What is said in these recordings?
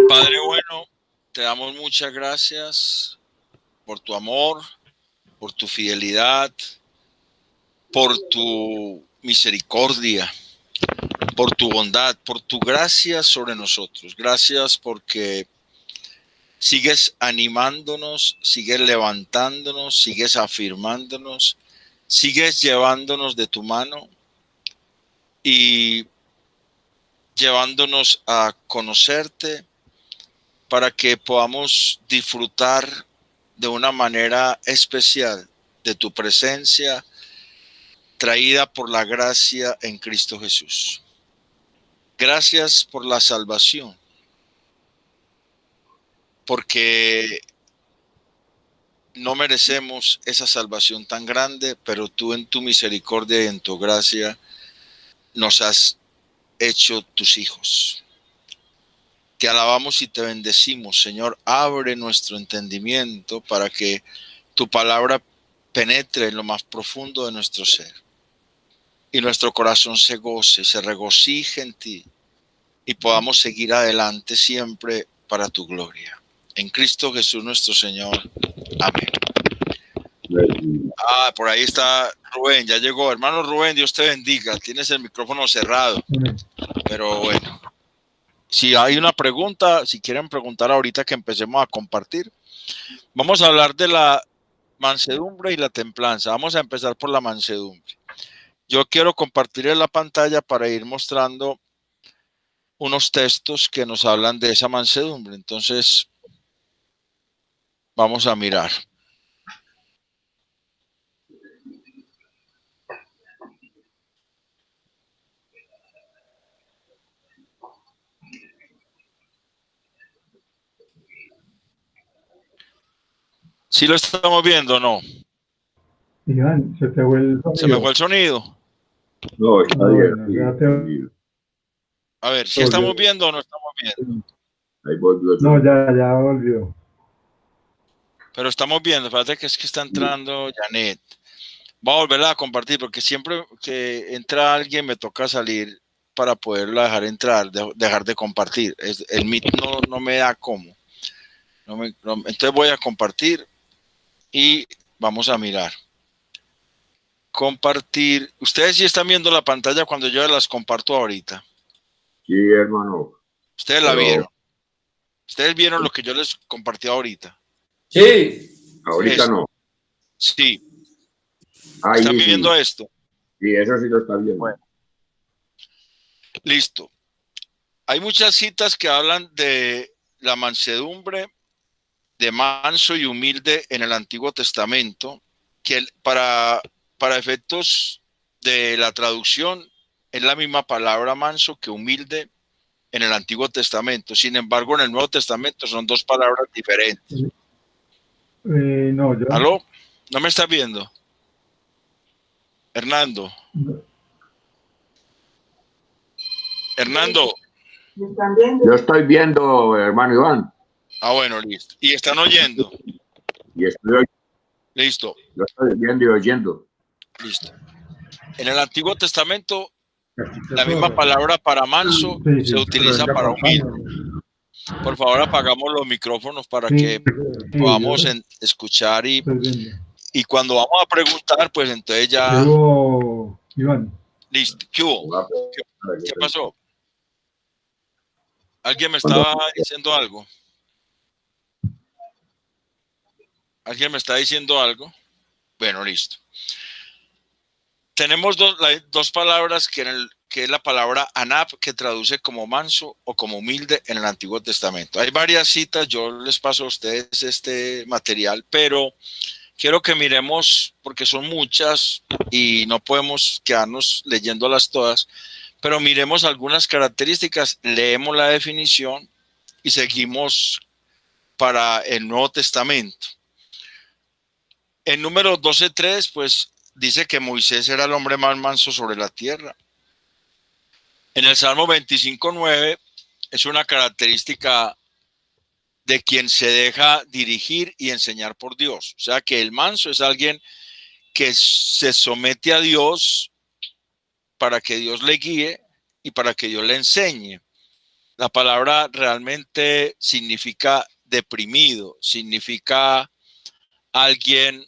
Padre bueno, te damos muchas gracias por tu amor, por tu fidelidad, por tu misericordia, por tu bondad, por tu gracia sobre nosotros. Gracias porque sigues animándonos, sigues levantándonos, sigues afirmándonos, sigues llevándonos de tu mano y llevándonos a conocerte para que podamos disfrutar de una manera especial de tu presencia traída por la gracia en Cristo Jesús. Gracias por la salvación, porque no merecemos esa salvación tan grande, pero tú en tu misericordia y en tu gracia nos has hecho tus hijos. Te alabamos y te bendecimos, Señor. Abre nuestro entendimiento para que tu palabra penetre en lo más profundo de nuestro ser y nuestro corazón se goce, se regocije en ti y podamos seguir adelante siempre para tu gloria. En Cristo Jesús nuestro Señor. Amén. Por ahí está Rubén, ya llegó. Hermano Rubén, Dios te bendiga. Tienes el micrófono cerrado, pero bueno. Si hay una pregunta, si quieren preguntar ahorita que empecemos a compartir, vamos a hablar de la mansedumbre y la templanza. Vamos a empezar por la mansedumbre. Yo quiero compartir en la pantalla para ir mostrando unos textos que nos hablan de esa mansedumbre. Entonces, vamos a mirar. ¿Sí lo estamos viendo o no? Iván, se te fue el sonido. ¿Se me fue el sonido? No, está bien. A ver, ¿si estamos viendo o no estamos viendo? Ahí volvió. No, ya volvió. Pero estamos viendo, fíjate que es que está entrando Janet. Voy a volverla a compartir porque siempre que entra alguien me toca salir para poderla dejar entrar, dejar de compartir. El Meet no me da cómo. Entonces voy a compartir y vamos a mirar. Compartir. Ustedes sí están viendo la pantalla cuando yo las comparto ahorita. Sí, hermano. Ustedes la vieron. Ustedes vieron lo que yo les compartí ahorita. Sí. Ahorita no. Sí. ¿Están viendo esto? Sí, eso sí lo están viendo. Bueno. Listo. Hay muchas citas que hablan de la mansedumbre, de manso y humilde en el Antiguo Testamento, que para efectos de la traducción es la misma palabra manso que humilde en el Antiguo Testamento. Sin embargo, en el Nuevo Testamento son dos palabras diferentes. No, yo... ¿Aló? ¿No me estás viendo? Hernando. No. Hernando. Yo estoy viendo, hermano Iván. Ah, bueno, listo. ¿Y están oyendo? Y estoy oyendo. Listo. Yo estoy viendo y oyendo. Listo. En el Antiguo Testamento, la misma palabra para manso se utiliza para humilde. Por favor, apagamos los micrófonos para que podamos escuchar y cuando vamos a preguntar, pues entonces ya... Iván. Listo. ¿Qué hubo? ¿Qué pasó? ¿Alguien me estaba diciendo algo? ¿Alguien me está diciendo algo? Bueno, listo. Tenemos dos palabras que es la palabra anab, que traduce como manso o como humilde en el Antiguo Testamento. Hay varias citas, yo les paso a ustedes este material, pero quiero que miremos, porque son muchas y no podemos quedarnos leyéndolas todas, pero miremos algunas características, leemos la definición y seguimos para el Nuevo Testamento. En Números 12:3, pues dice que Moisés era el hombre más manso sobre la tierra. En el Salmo 25:9 es una característica de quien se deja dirigir y enseñar por Dios. O sea que el manso es alguien que se somete a Dios para que Dios le guíe y para que Dios le enseñe. La palabra realmente significa deprimido, significa alguien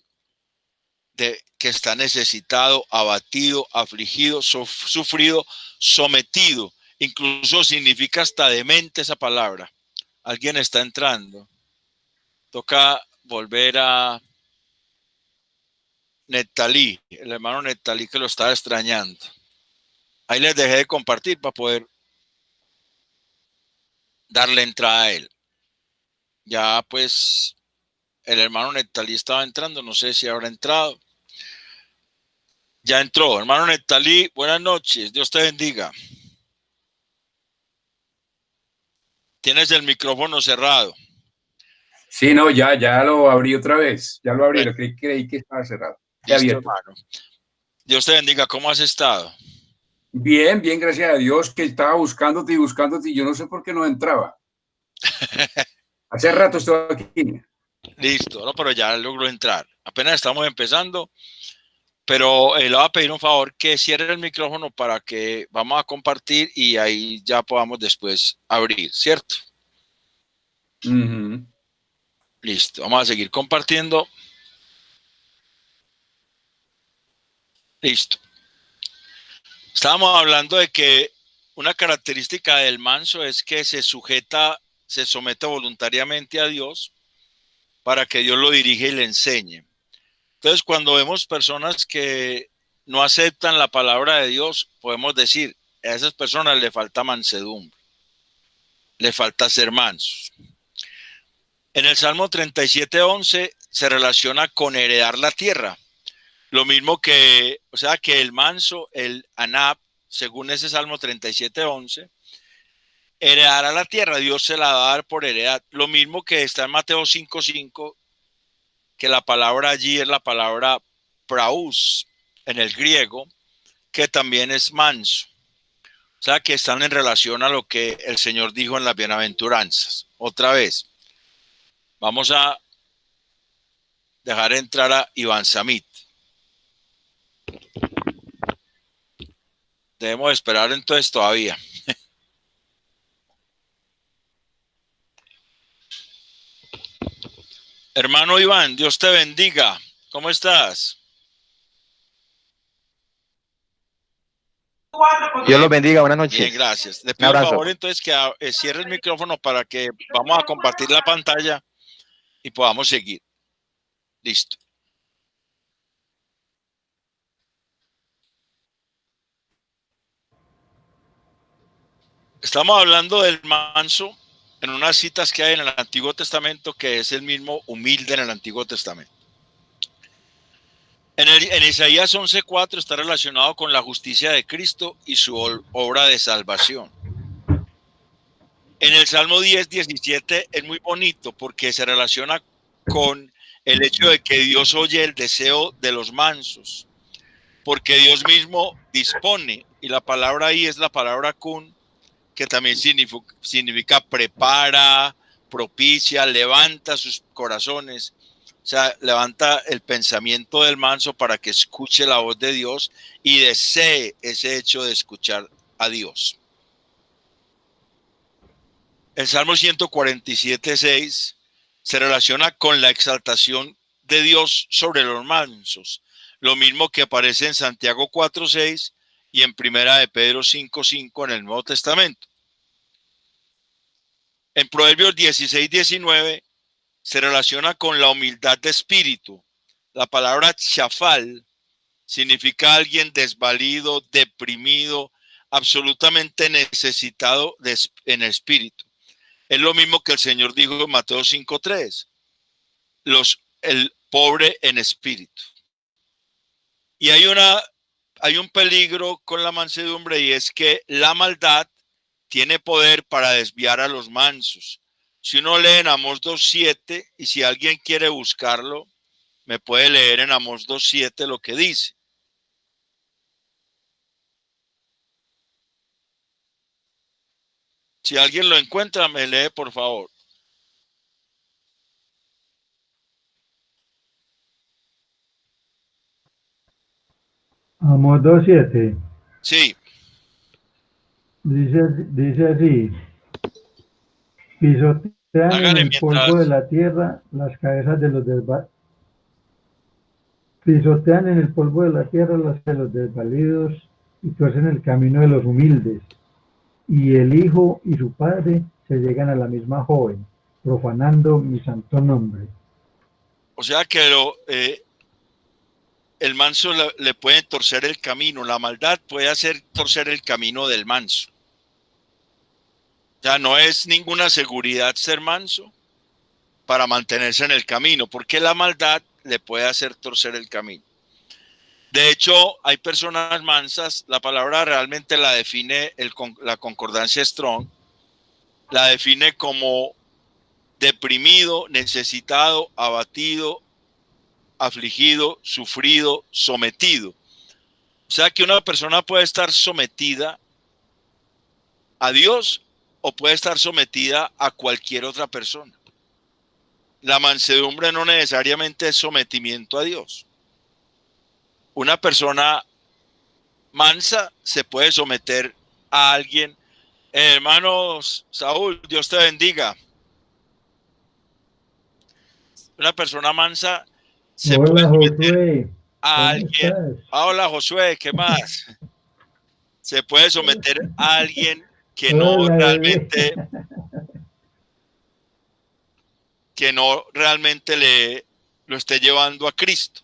que está necesitado, abatido, afligido, sufrido, sometido. Incluso significa hasta demente esa palabra. Alguien está entrando. Toca volver a Netalí, el hermano Netalí que lo estaba extrañando. Ahí les dejé de compartir para poder darle entrada a él. Ya pues el hermano Netalí estaba entrando, no sé si habrá entrado. Ya entró. Hermano Netalí, buenas noches. Dios te bendiga. Tienes el micrófono cerrado. Sí, no, ya lo abrí otra vez. Ya lo abrí, Bueno, creí que estaba cerrado. listo, Abierto. hermano. Dios te bendiga. ¿Cómo has estado? Bien, bien, gracias a Dios, que estaba buscándote y yo no sé por qué no entraba. Hace rato estoy aquí. Listo, no, pero ya logró entrar. Apenas estamos empezando, pero le voy a pedir un favor que cierre el micrófono para que vamos a compartir y ahí ya podamos después abrir, ¿cierto? Listo, vamos a seguir compartiendo. Listo. Estábamos hablando de que una característica del manso es que se somete voluntariamente a Dios para que Dios lo dirija y le enseñe. Entonces, cuando vemos personas que no aceptan la palabra de Dios, podemos decir, a esas personas le falta mansedumbre, le falta ser mansos. En el Salmo 37:11 se relaciona con heredar la tierra. Lo mismo que, o sea, que el manso, el Anab, según ese Salmo 37:11, heredará la tierra, Dios se la va a dar por heredad. Lo mismo que está en Mateo 5:5, que la palabra allí es la palabra praus en el griego, que también es manso. O sea, que están en relación a lo que el Señor dijo en las bienaventuranzas. Otra vez, vamos a dejar entrar a Iván Samit. Debemos esperar entonces todavía. Hermano Iván, Dios te bendiga. ¿Cómo estás? Dios los bendiga, buenas noches. Bien, gracias. Le Un pido un abrazo. favor entonces que cierre el micrófono para que vamos a compartir la pantalla y podamos seguir. Listo. Estamos hablando del manso en unas citas que hay en el Antiguo Testamento, que es el mismo humilde en el Antiguo Testamento. En Isaías 11:4 está relacionado con la justicia de Cristo y su obra de salvación. En el Salmo 10:17 es muy bonito porque se relaciona con el hecho de que Dios oye el deseo de los mansos, porque Dios mismo dispone, y la palabra ahí es la palabra kun, que también significa prepara, propicia, levanta sus corazones. O sea, levanta el pensamiento del manso para que escuche la voz de Dios y desee ese hecho de escuchar a Dios. El Salmo 147:6 se relaciona con la exaltación de Dios sobre los mansos, lo mismo que aparece en Santiago 4:6 y en Primera de Pedro 5:5 en el Nuevo Testamento. En Proverbios 16:19 se relaciona con la humildad de espíritu. La palabra chafal significa alguien desvalido, deprimido, absolutamente necesitado en espíritu. Es lo mismo que el Señor dijo en Mateo 5:3, el pobre en espíritu. Y hay un peligro con la mansedumbre, y es que la maldad tiene poder para desviar a los mansos. Si uno lee en Amós 2:7, y si alguien quiere buscarlo, me puede leer en Amós 2:7 lo que dice. Si alguien lo encuentra, me lee, por favor. Amós 2:7. Sí. Dice así: Pisotean en Hágale el polvo de mientras. la tierra las cabezas de los pisotean en el polvo de la tierra las de los desvalidos y tuercen el camino de los humildes. Y el hijo y su padre se llegan a la misma joven, profanando mi santo nombre. O sea que el manso le puede torcer el camino, la maldad puede hacer torcer el camino del manso. O sea, no es ninguna seguridad ser manso para mantenerse en el camino, porque la maldad le puede hacer torcer el camino. De hecho, hay personas mansas, la palabra realmente la define la concordancia Strong, la define como deprimido, necesitado, abatido, afligido, sufrido, sometido. O sea que una persona puede estar sometida a Dios o puede estar sometida a cualquier otra persona. La mansedumbre no necesariamente es sometimiento a Dios. Una persona mansa se puede someter a alguien. Hermanos, Saúl, Dios te bendiga. Una persona mansa se puede Hola someter Josué, a ¿cómo alguien. estás? Hola, Josué, ¿qué más? Se puede someter a alguien Hola bebé. que no realmente lo esté llevando a Cristo.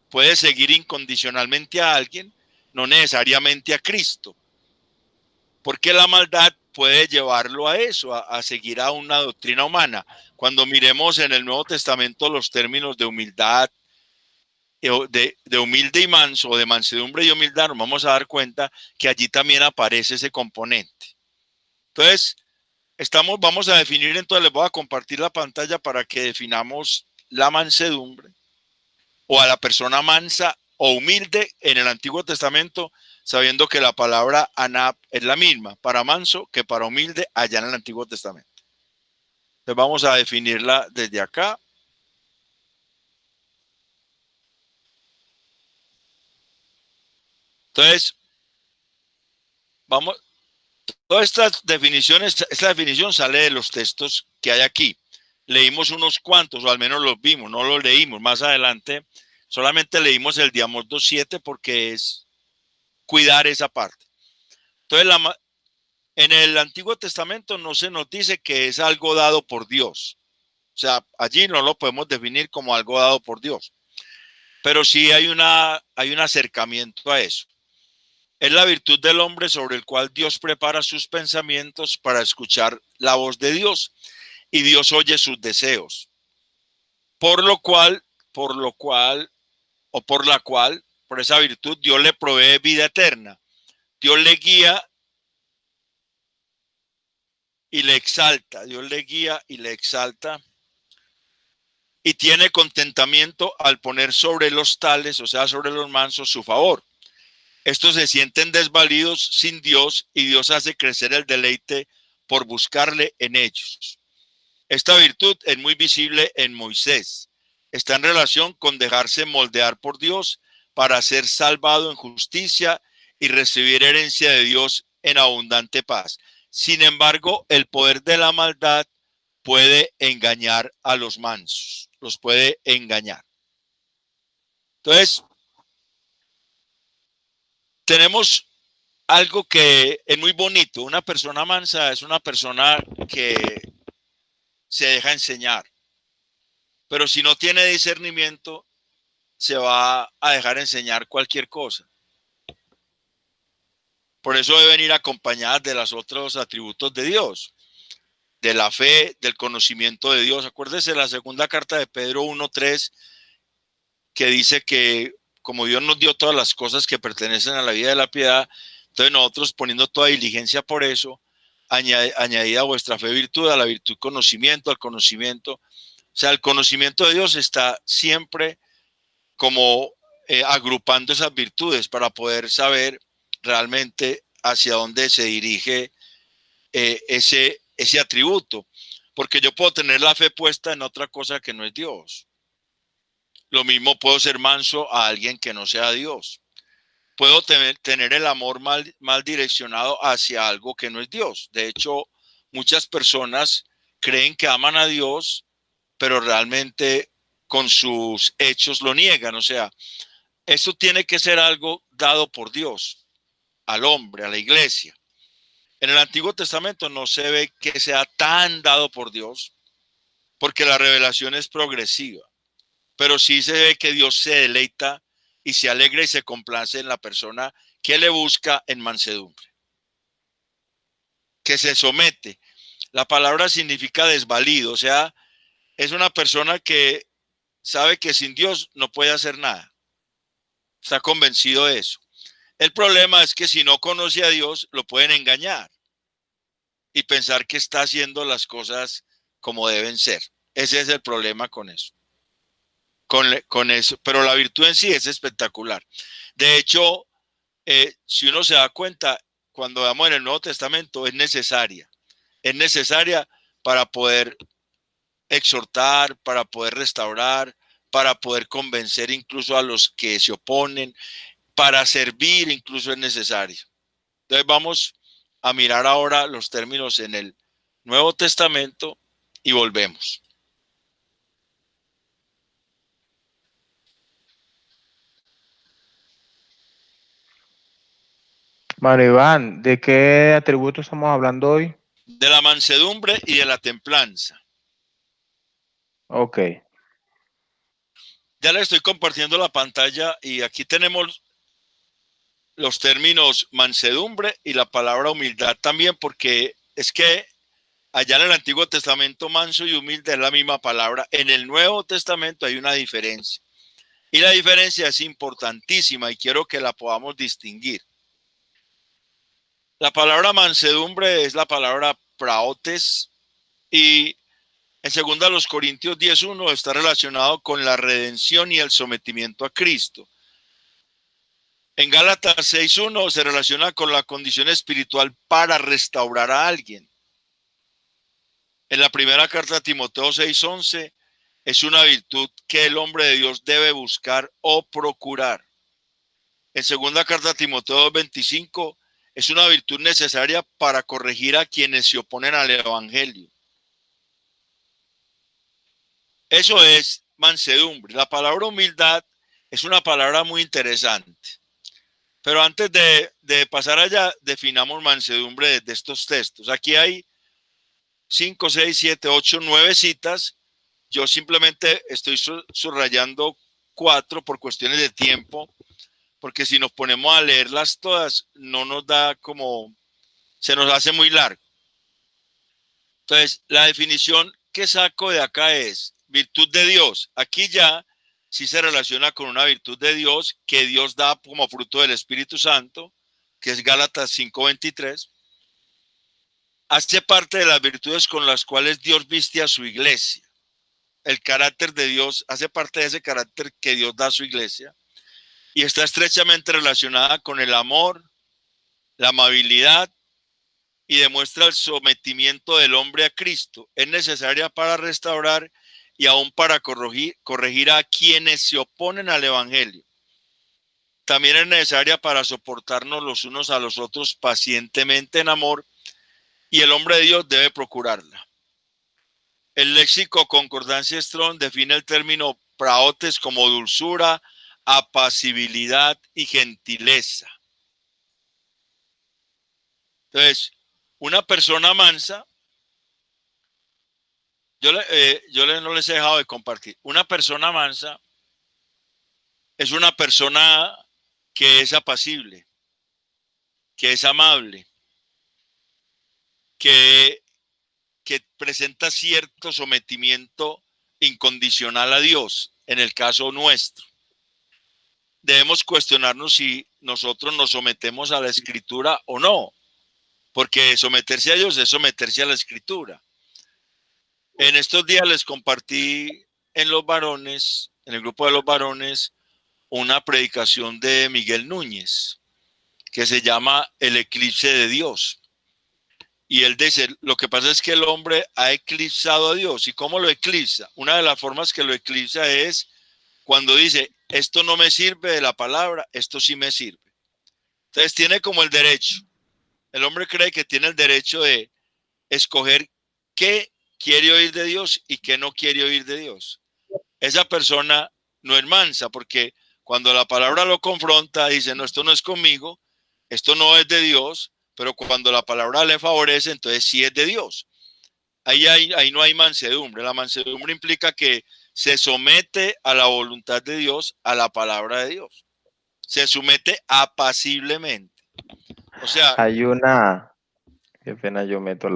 Puede seguir incondicionalmente a alguien, no necesariamente a Cristo, porque la maldad puede llevarlo a eso, a seguir a una doctrina humana. Cuando miremos en el Nuevo Testamento los términos de humildad, de humilde y manso, de mansedumbre y humildad, nos vamos a dar cuenta que allí también aparece ese componente. Entonces, vamos a definir, entonces les voy a compartir la pantalla para que definamos la mansedumbre o a la persona mansa o humilde en el Antiguo Testamento, sabiendo que la palabra anab es la misma para manso que para humilde allá en el Antiguo Testamento. Entonces vamos a definirla desde acá. Entonces, vamos, todas estas definiciones, esta definición sale de los textos que hay aquí. Leímos unos cuantos, o al menos los vimos, no los leímos más adelante. Solamente leímos el Diamos 2.7 porque es cuidar esa parte. Entonces, en el Antiguo Testamento no se nos dice que es algo dado por Dios. O sea, allí no lo podemos definir como algo dado por Dios. Pero sí hay un acercamiento a eso. Es la virtud del hombre sobre el cual Dios prepara sus pensamientos para escuchar la voz de Dios y Dios oye sus deseos. Por la cual, por esa virtud, Dios le provee vida eterna. Dios le guía y le exalta. Dios le guía y le exalta. Y tiene contentamiento al poner sobre los tales, o sea, sobre los mansos, su favor. Estos se sienten desvalidos sin Dios y Dios hace crecer el deleite por buscarle en ellos. Esta virtud es muy visible en Moisés. Está en relación con dejarse moldear por Dios para ser salvado en justicia y recibir herencia de Dios en abundante paz. Sin embargo, el poder de la maldad puede engañar a los mansos, los puede engañar. Entonces, tenemos algo que es muy bonito. Una persona mansa es una persona que se deja enseñar, pero si no tiene discernimiento, se va a dejar enseñar cualquier cosa. Por eso deben ir acompañadas de los otros atributos de Dios, de la fe, del conocimiento de Dios. Acuérdese la segunda carta de Pedro 1:3, que dice que como Dios nos dio todas las cosas que pertenecen a la vida de la piedad, entonces nosotros poniendo toda diligencia por eso, añadida a vuestra fe virtud, a la virtud conocimiento, al conocimiento. O sea, el conocimiento de Dios está siempre como agrupando esas virtudes para poder saber realmente hacia dónde se dirige ese atributo. Porque yo puedo tener la fe puesta en otra cosa que no es Dios. Lo mismo puedo ser manso a alguien que no sea Dios. Puedo tener el amor mal direccionado hacia algo que no es Dios. De hecho, muchas personas creen que aman a Dios, pero realmente con sus hechos lo niegan. O sea, esto tiene que ser algo dado por Dios al hombre, a la iglesia. En el Antiguo Testamento no se ve que sea tan dado por Dios, porque la revelación es progresiva, pero sí se ve que Dios se deleita y se alegra y se complace en la persona que le busca en mansedumbre, que se somete. La palabra significa desvalido, o sea, es una persona que sabe que sin Dios no puede hacer nada. Está convencido de eso. El problema es que si no conoce a Dios, lo pueden engañar y pensar que está haciendo las cosas como deben ser. Ese es el problema con eso. Con eso. Pero la virtud en sí es espectacular. De hecho, si uno se da cuenta, cuando vamos en el Nuevo Testamento, es necesaria. Es necesaria para poder exhortar, para poder restaurar, para poder convencer incluso a los que se oponen, para servir incluso es necesario. Entonces vamos a mirar ahora los términos en el Nuevo Testamento y volvemos. Bueno, Iván, ¿de qué atributos estamos hablando hoy? De la mansedumbre y de la templanza. Ok. Ya le estoy compartiendo la pantalla y aquí tenemos los términos mansedumbre y la palabra humildad también, porque es que allá en el Antiguo Testamento manso y humilde es la misma palabra. En el Nuevo Testamento hay una diferencia. Y la diferencia es importantísima y quiero que la podamos distinguir. La palabra mansedumbre es la palabra praotes y en 2 Corintios 10:1 está relacionado con la redención y el sometimiento a Cristo. En Gálatas 6:1 se relaciona con la condición espiritual para restaurar a alguien. En la primera carta a Timoteo 6:11 es una virtud que el hombre de Dios debe buscar o procurar. En segunda carta a Timoteo 2:25 es una virtud necesaria para corregir a quienes se oponen al evangelio. Eso es mansedumbre. La palabra humildad es una palabra muy interesante. Pero antes de pasar allá, definamos mansedumbre de estos textos. Aquí hay 5, 6, 7, 8, 9 citas. Yo simplemente estoy subrayando 4 por cuestiones de tiempo, porque si nos ponemos a leerlas todas, no nos da como, se nos hace muy largo. Entonces, la definición que saco de acá es virtud de Dios. Aquí ya sí se relaciona con una virtud de Dios que Dios da como fruto del Espíritu Santo, que es Gálatas 5:23. Hace parte de las virtudes con las cuales Dios viste a su iglesia. El carácter de Dios hace parte de ese carácter que Dios da a su iglesia y está estrechamente relacionada con el amor, la amabilidad y demuestra el sometimiento del hombre a Cristo. Es necesaria para restaurar y aún para corregir a quienes se oponen al evangelio. También es necesaria para soportarnos los unos a los otros pacientemente en amor y el hombre de Dios debe procurarla. El léxico Concordancia Strong define el término praotes como dulzura, apacibilidad y gentileza. Entonces, una persona mansa, yo no les he dejado de compartir. Una persona mansa es una persona que es apacible, que es amable, que presenta cierto sometimiento incondicional a Dios, en el caso nuestro. Debemos cuestionarnos si nosotros nos sometemos a la Escritura o no, porque someterse a Dios es someterse a la Escritura. En estos días les compartí en los varones, en el grupo de los varones, una predicación de Miguel Núñez, que se llama El eclipse de Dios. Y él dice, lo que pasa es que el hombre ha eclipsado a Dios. ¿Y cómo lo eclipsa? Una de las formas que lo eclipsa es cuando dice, esto no me sirve de la palabra, esto sí me sirve. Entonces tiene como el derecho. El hombre cree que tiene el derecho de escoger qué quiere oír de Dios y qué no quiere oír de Dios. Esa persona no es mansa, porque cuando la palabra lo confronta, dice, no, esto no es conmigo, esto no es de Dios, pero cuando la palabra le favorece, entonces sí es de Dios. Ahí no hay mansedumbre. La mansedumbre implica que se somete a la voluntad de Dios, a la palabra de Dios. Se somete apaciblemente. O sea, Hay una, qué pena yo meto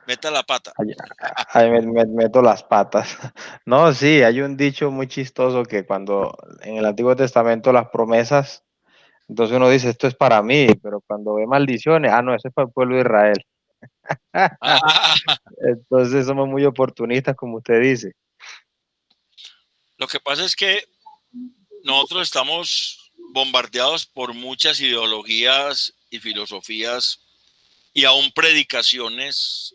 meta la pata. ahí meto las patas. No, sí, hay un dicho muy chistoso que cuando en el Antiguo Testamento las promesas, entonces uno dice, esto es para mí, pero cuando ve maldiciones, no, ese es para el pueblo de Israel. Entonces somos muy oportunistas, como usted dice. Lo que pasa es que nosotros estamos bombardeados por muchas ideologías y filosofías y aún predicaciones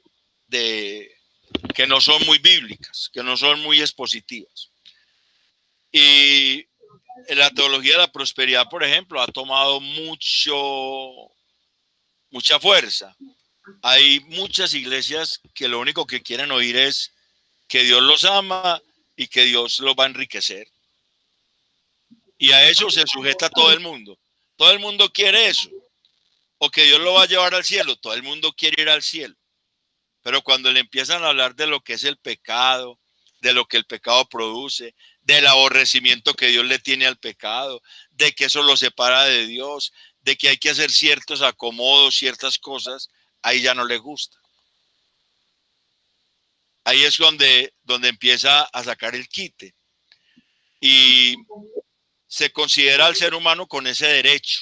que no son muy bíblicas, que no son muy expositivas. Y la teología de la prosperidad, por ejemplo, ha tomado mucha fuerza. Hay muchas iglesias que lo único que quieren oír es que Dios los ama y que Dios los va a enriquecer. Y a eso se sujeta todo el mundo. Todo el mundo quiere eso. O que Dios lo va a llevar al cielo. Todo el mundo quiere ir al cielo. Pero cuando le empiezan a hablar de lo que es el pecado, de lo que el pecado produce, del aborrecimiento que Dios le tiene al pecado, de que eso lo separa de Dios, de que hay que hacer ciertos acomodos, ciertas cosas, ahí ya no le gusta. Ahí es donde empieza a sacar el quite. Y se considera al ser humano con ese derecho,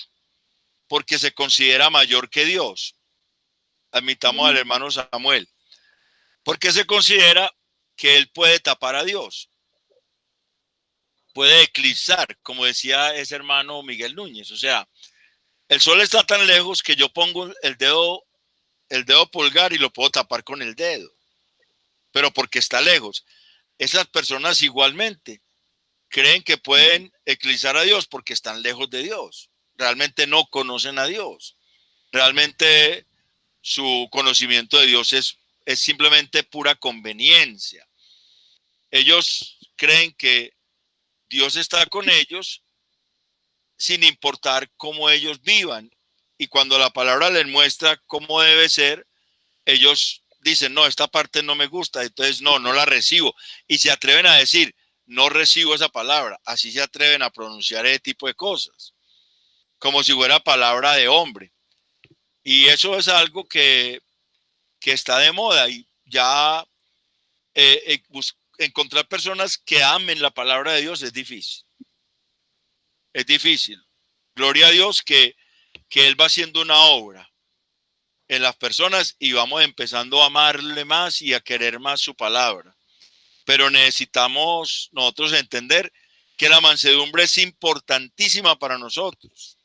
porque se considera mayor que Dios. Admitamos al hermano Samuel. Porque se considera que él puede tapar a Dios, puede eclipsar, como decía ese hermano Miguel Núñez. O sea, el sol está tan lejos que yo pongo el dedo pulgar y lo puedo tapar con el dedo, pero porque está lejos. Esas personas igualmente creen que pueden eclipsar a Dios porque están lejos de Dios. Realmente no conocen a Dios. Realmente su conocimiento de Dios es simplemente pura conveniencia. Ellos creen que Dios está con ellos sin importar cómo ellos vivan. Y cuando la palabra les muestra cómo debe ser, ellos dicen, no, esta parte no me gusta, entonces no la recibo. Y se atreven a decir, no recibo esa palabra. Así se atreven a pronunciar ese tipo de cosas, como si fuera palabra de hombre. Y eso es algo que está de moda y ya encontrar personas que amen la palabra de Dios es difícil. Es difícil. Gloria a Dios que Él va haciendo una obra en las personas y vamos empezando a amarle más y a querer más su palabra. Pero necesitamos nosotros entender que la mansedumbre es importantísima para nosotros.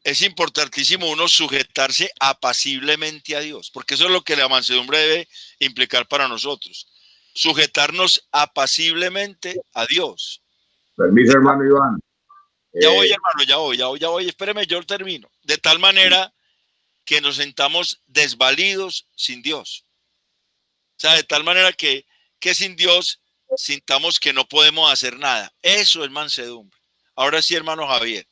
Es importantísimo uno sujetarse apaciblemente a Dios, porque eso es lo que la mansedumbre debe implicar para nosotros. Sujetarnos apaciblemente a Dios. Permiso, hermano Iván. Ya voy, hermano, ya voy. Espéreme, yo termino. De tal manera que nos sentamos desvalidos sin Dios. O sea, de tal manera que sin Dios sintamos que no podemos hacer nada. Eso es mansedumbre. Ahora sí, hermano Javier.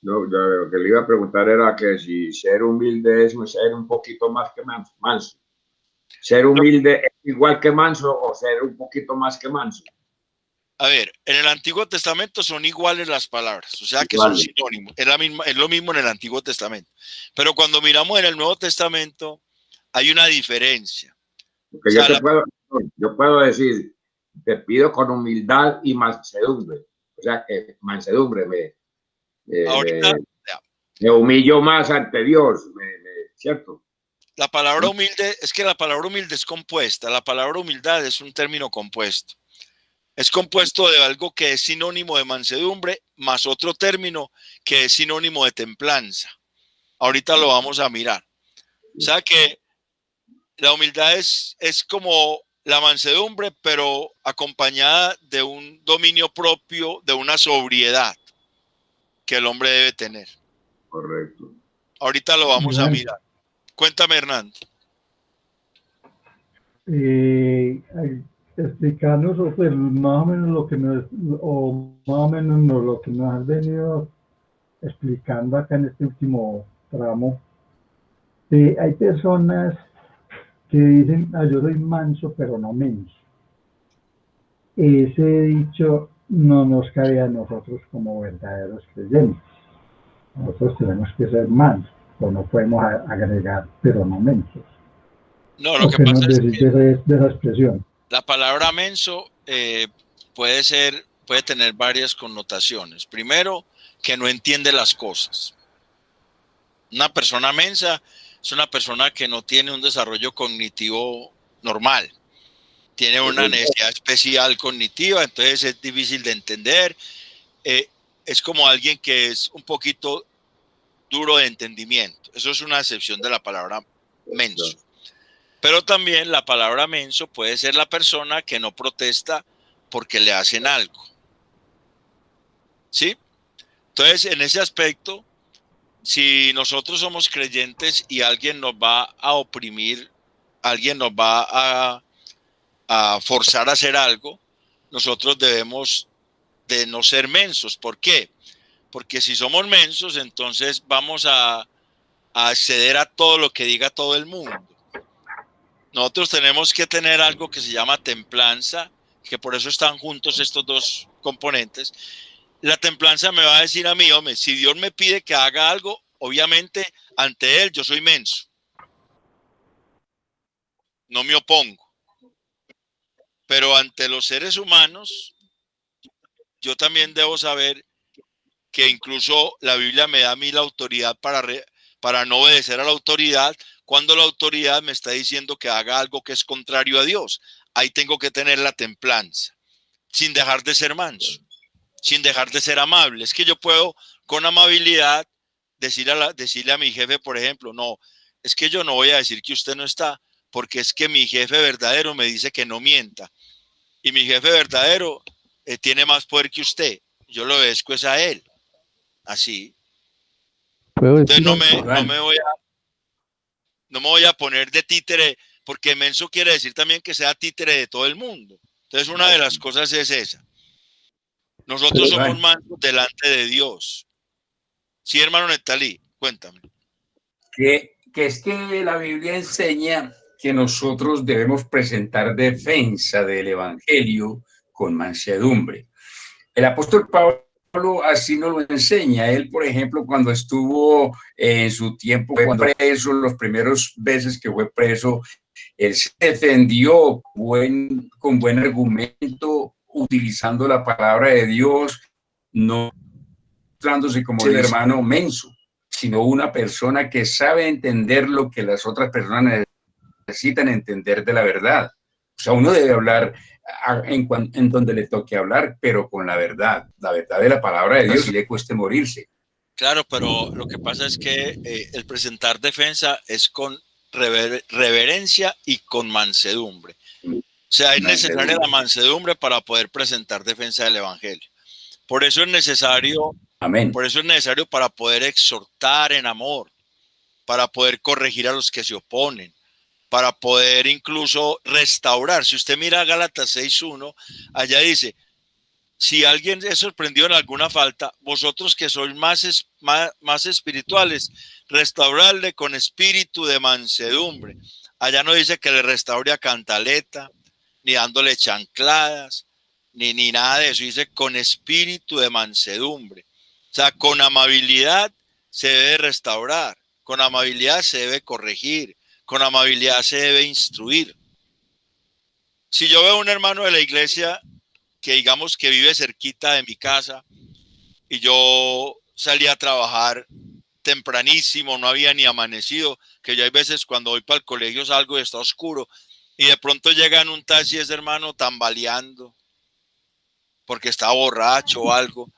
No, lo que le iba a preguntar era que si ser humilde es ser un poquito más que manso. ¿Ser humilde es igual que manso o ser un poquito más que manso? A ver, en el Antiguo Testamento son iguales las palabras, o sea que Igual. son sinónimos. Es lo mismo en el Antiguo Testamento. Pero cuando miramos en el Nuevo Testamento, hay una diferencia. Porque yo puedo decir, te pido con humildad y mansedumbre. O sea, que mansedumbre Ahorita, me humillo más ante Dios, ¿cierto? la palabra humilde, es que la palabra humilde es compuesta. La palabra humildad es un término compuesto. Es compuesto de algo que es sinónimo de mansedumbre, más otro término que es sinónimo de templanza. Ahorita lo vamos a mirar. O sea que la humildad es como la mansedumbre, pero acompañada de un dominio propio, de una sobriedad que el hombre debe tener. Correcto. Ahorita lo vamos a mirar. Cuéntame, Hernando. explicarnos o pues más o menos lo que nos has venido explicando acá en este último tramo. Hay personas que dicen, yo soy manso pero no menso. Ese dicho no nos cabe a nosotros como verdaderos creyentes. Nosotros tenemos que ser mansos, o no podemos agregar pero no mensos. No, lo ¿O que qué pasa nos es decís que de esa expresión? la palabra menso puede tener varias connotaciones. Primero, que no entiende las cosas. Una persona mensa es una persona que no tiene un desarrollo cognitivo normal. Tiene una necesidad especial cognitiva, entonces es difícil de entender. Es como alguien que es un poquito duro de entendimiento. Eso es una excepción de la palabra menso. Pero también la palabra menso puede ser la persona que no protesta porque le hacen algo. ¿Sí? Entonces, en ese aspecto, si nosotros somos creyentes y alguien nos va a oprimir, alguien nos va a forzar a hacer algo, nosotros debemos de no ser mensos. ¿Por qué? Porque si somos mensos, entonces vamos a acceder a todo lo que diga todo el mundo. Nosotros tenemos que tener algo que se llama templanza, que por eso están juntos estos dos componentes. La templanza me va a decir a mí, hombre, si Dios me pide que haga algo, obviamente ante Él yo soy menso. No me opongo. Pero ante los seres humanos, yo también debo saber que incluso la Biblia me da a mí la autoridad para no obedecer a la autoridad cuando la autoridad me está diciendo que haga algo que es contrario a Dios. Ahí tengo que tener la templanza, sin dejar de ser manso, sin dejar de ser amable. Es que yo puedo con amabilidad decirle a mi jefe, por ejemplo, no, es que yo no voy a decir que usted no está, porque es que mi jefe verdadero me dice que no mienta. Y mi jefe verdadero tiene más poder que usted. Yo lo obedezco es a él. Así. Entonces no me voy a poner de títere, porque menso quiere decir también que sea títere de todo el mundo. Entonces una de las cosas es esa. Nosotros somos mansos delante de Dios. Sí, hermano Netalí, cuéntame. Que es que la Biblia enseña que nosotros debemos presentar defensa del Evangelio con mansedumbre. El apóstol Pablo así nos lo enseña. Él, por ejemplo, cuando estuvo en su tiempo preso, los primeros veces que fue preso, él se defendió con buen argumento, utilizando la palabra de Dios, no mostrándose como el hermano menso, sino una persona que sabe entender lo que las otras personas necesitan entender de la verdad. O sea, uno debe hablar en donde le toque hablar, pero con la verdad de la palabra de Dios, y le cueste morirse. Claro, pero lo que pasa es que el presentar defensa es con reverencia y con mansedumbre. O sea, es necesaria la mansedumbre para poder presentar defensa del Evangelio. Por eso es necesario, amén. Por eso es necesario para poder exhortar en amor, para poder corregir a los que se oponen, para poder incluso restaurar. Si usted mira Gálatas 6:1, allá dice, si alguien es sorprendido en alguna falta, vosotros que sois más espirituales, restaurarle con espíritu de mansedumbre. Allá no dice que le restaure a cantaleta, ni dándole chancladas, ni nada de eso. Dice con espíritu de mansedumbre. O sea, con amabilidad se debe restaurar, con amabilidad se debe corregir, con amabilidad se debe instruir. Si yo veo a un hermano de la iglesia que digamos que vive cerquita de mi casa y yo salí a trabajar tempranísimo, no había ni amanecido, que yo hay veces cuando voy para el colegio salgo y está oscuro y de pronto llega en un taxi ese hermano tambaleando porque está borracho o algo.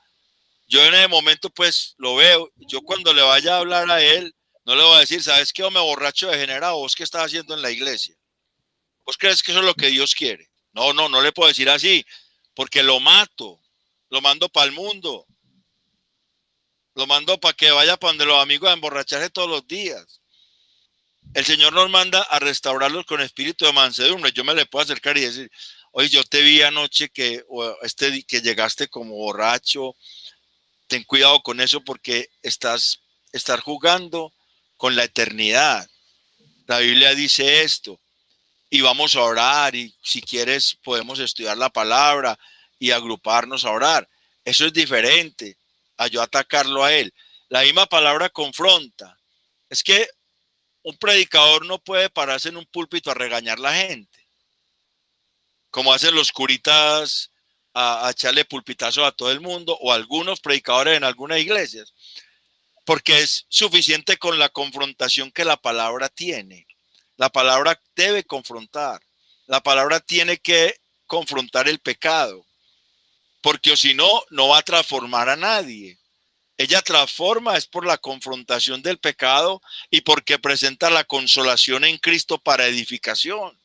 Yo en ese momento pues lo veo, yo cuando le vaya a hablar a él, no le voy a decir, ¿sabes qué? Me borracho degenerado, ¿vos qué estás haciendo en la iglesia? ¿Vos crees que eso es lo que Dios quiere? No le puedo decir así, porque lo mato, lo mando para el mundo, lo mando para que vaya para donde los amigos a emborracharse todos los días. el Señor nos manda a restaurarlos con espíritu de mansedumbre. Yo me le puedo acercar y decir, oye, yo te vi anoche que llegaste como borracho, ten cuidado con eso porque estás jugando con la eternidad. La Biblia dice esto y vamos a orar y si quieres podemos estudiar la palabra y agruparnos a orar. Eso es diferente a yo atacarlo a él. La misma palabra confronta. Es que un predicador no puede pararse en un púlpito a regañar a la gente, como hacen los curitas a echarle pulpitazos a todo el mundo o algunos predicadores en algunas iglesias, porque es suficiente con la confrontación que la palabra tiene. La palabra debe confrontar. La palabra tiene que confrontar el pecado, porque si no, no va a transformar a nadie. Ella transforma es por la confrontación del pecado y porque presenta la consolación en Cristo para edificación.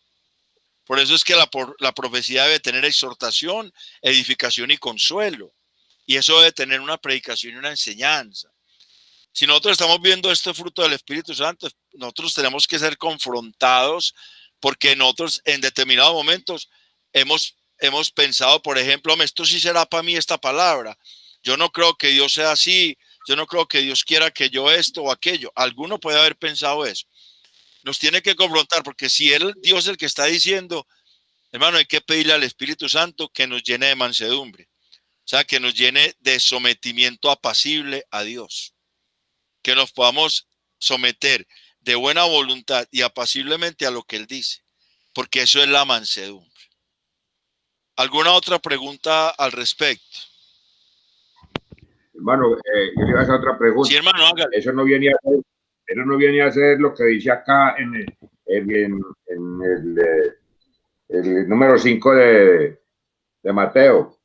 Por eso es que la profecía debe tener exhortación, edificación y consuelo. Y eso debe tener una predicación y una enseñanza. Si nosotros estamos viendo este fruto del Espíritu Santo, nosotros tenemos que ser confrontados porque nosotros en determinados momentos hemos pensado, por ejemplo, esto sí será para mí esta palabra. Yo no creo que Dios sea así. Yo no creo que Dios quiera que yo esto o aquello. Alguno puede haber pensado eso. Nos tiene que confrontar porque si Dios es el que está diciendo, hermano, hay que pedirle al Espíritu Santo que nos llene de mansedumbre. O sea, que nos llene de sometimiento apacible a Dios. Que nos podamos someter de buena voluntad y apaciblemente a lo que Él dice. Porque eso es la mansedumbre. ¿Alguna otra pregunta al respecto? Hermano, yo le iba a hacer otra pregunta. Sí, hermano, hágale. Eso no viene a ser lo que dice acá en el número 5 de Mateo,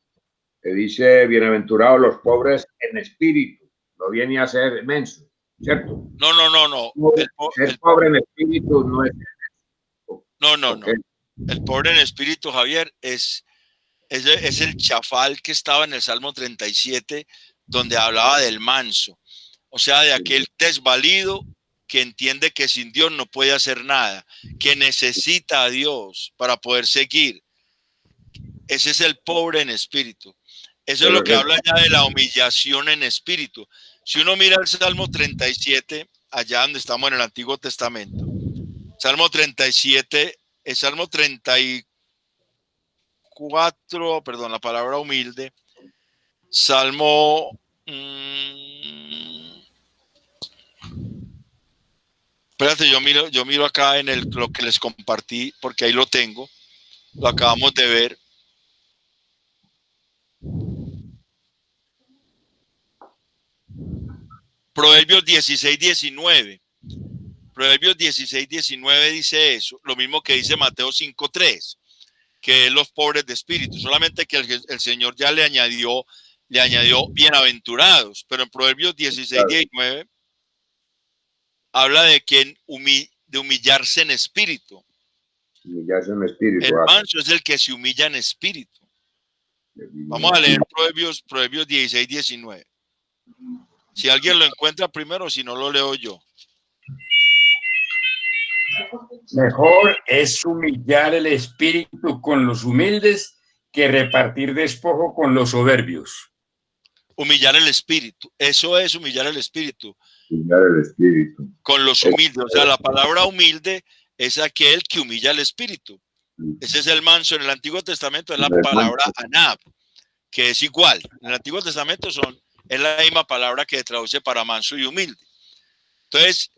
que dice, bienaventurados los pobres en espíritu. No viene a ser menso, ¿cierto? No. Ser pobre en espíritu no es. No. El pobre en espíritu, Javier, es el chafal que estaba en el Salmo 37, donde hablaba del manso. O sea, de aquel desvalido que entiende que sin Dios no puede hacer nada, que necesita a Dios para poder seguir. Ese es el pobre en espíritu. Eso es lo que habla ya de la humillación en espíritu. Si uno mira el Salmo 37, allá donde estamos en el Antiguo Testamento, Salmo 37, el Salmo 34, perdón, la palabra humilde, Salmo... espérate, yo miro acá en lo que les compartí, porque ahí lo tengo, lo acabamos de ver. Proverbios 16:19. Proverbios 16:19 dice eso, lo mismo que dice Mateo 5:3, que es los pobres de espíritu, solamente que el Señor ya le añadió bienaventurados, pero en Proverbios 16:19 habla de quien de humillarse en espíritu. Humillarse en espíritu. El manso es el que se humilla en espíritu. Vamos a leer Proverbios 16:19. Si alguien lo encuentra primero, si no lo leo yo. Mejor es humillar el espíritu con los humildes que repartir despojo con los soberbios. Humillar el espíritu, eso es humillar el espíritu. Humillar el espíritu. Con los humildes, o sea, la palabra humilde es aquel que humilla el espíritu. Ese es el manso. En el Antiguo Testamento es la palabra anab, que es igual. En el Antiguo Testamento es la misma palabra que traduce para manso y humilde. Entonces,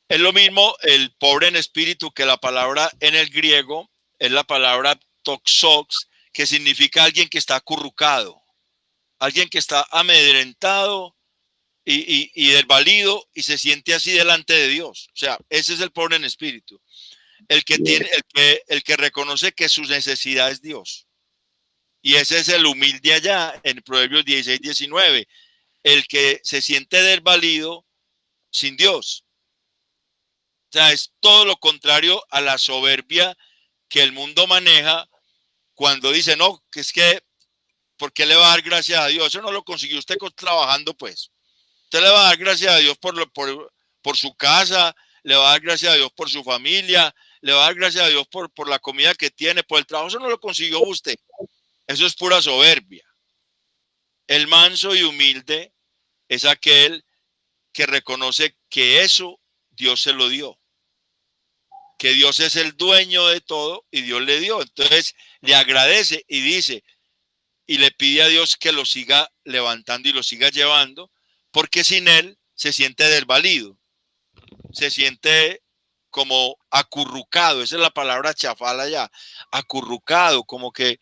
es lo mismo el pobre en espíritu, que la palabra en el griego es la palabra toxox, que significa alguien que está acurrucado, alguien que está amedrentado y desvalido y se siente así delante de Dios. O sea, ese es el pobre en espíritu. El que reconoce que su necesidad es Dios. Y ese es el humilde allá en Proverbios 16:19. El que se siente desvalido sin Dios. O sea, es todo lo contrario a la soberbia que el mundo maneja cuando dice, no, que es que, ¿por qué le va a dar gracias a Dios? Eso no lo consiguió usted trabajando, pues. Usted le va a dar gracias a Dios por su casa, le va a dar gracias a Dios por su familia, le va a dar gracias a Dios por la comida que tiene, por el trabajo. Eso no lo consiguió usted. Eso es pura soberbia. El manso y humilde es aquel que reconoce que eso Dios se lo dio, que Dios es el dueño de todo y Dios le dio. Entonces le agradece y dice, y le pide a Dios que lo siga levantando y lo siga llevando, porque sin él se siente desvalido, se siente como acurrucado. Esa es la palabra chafala ya, acurrucado, como que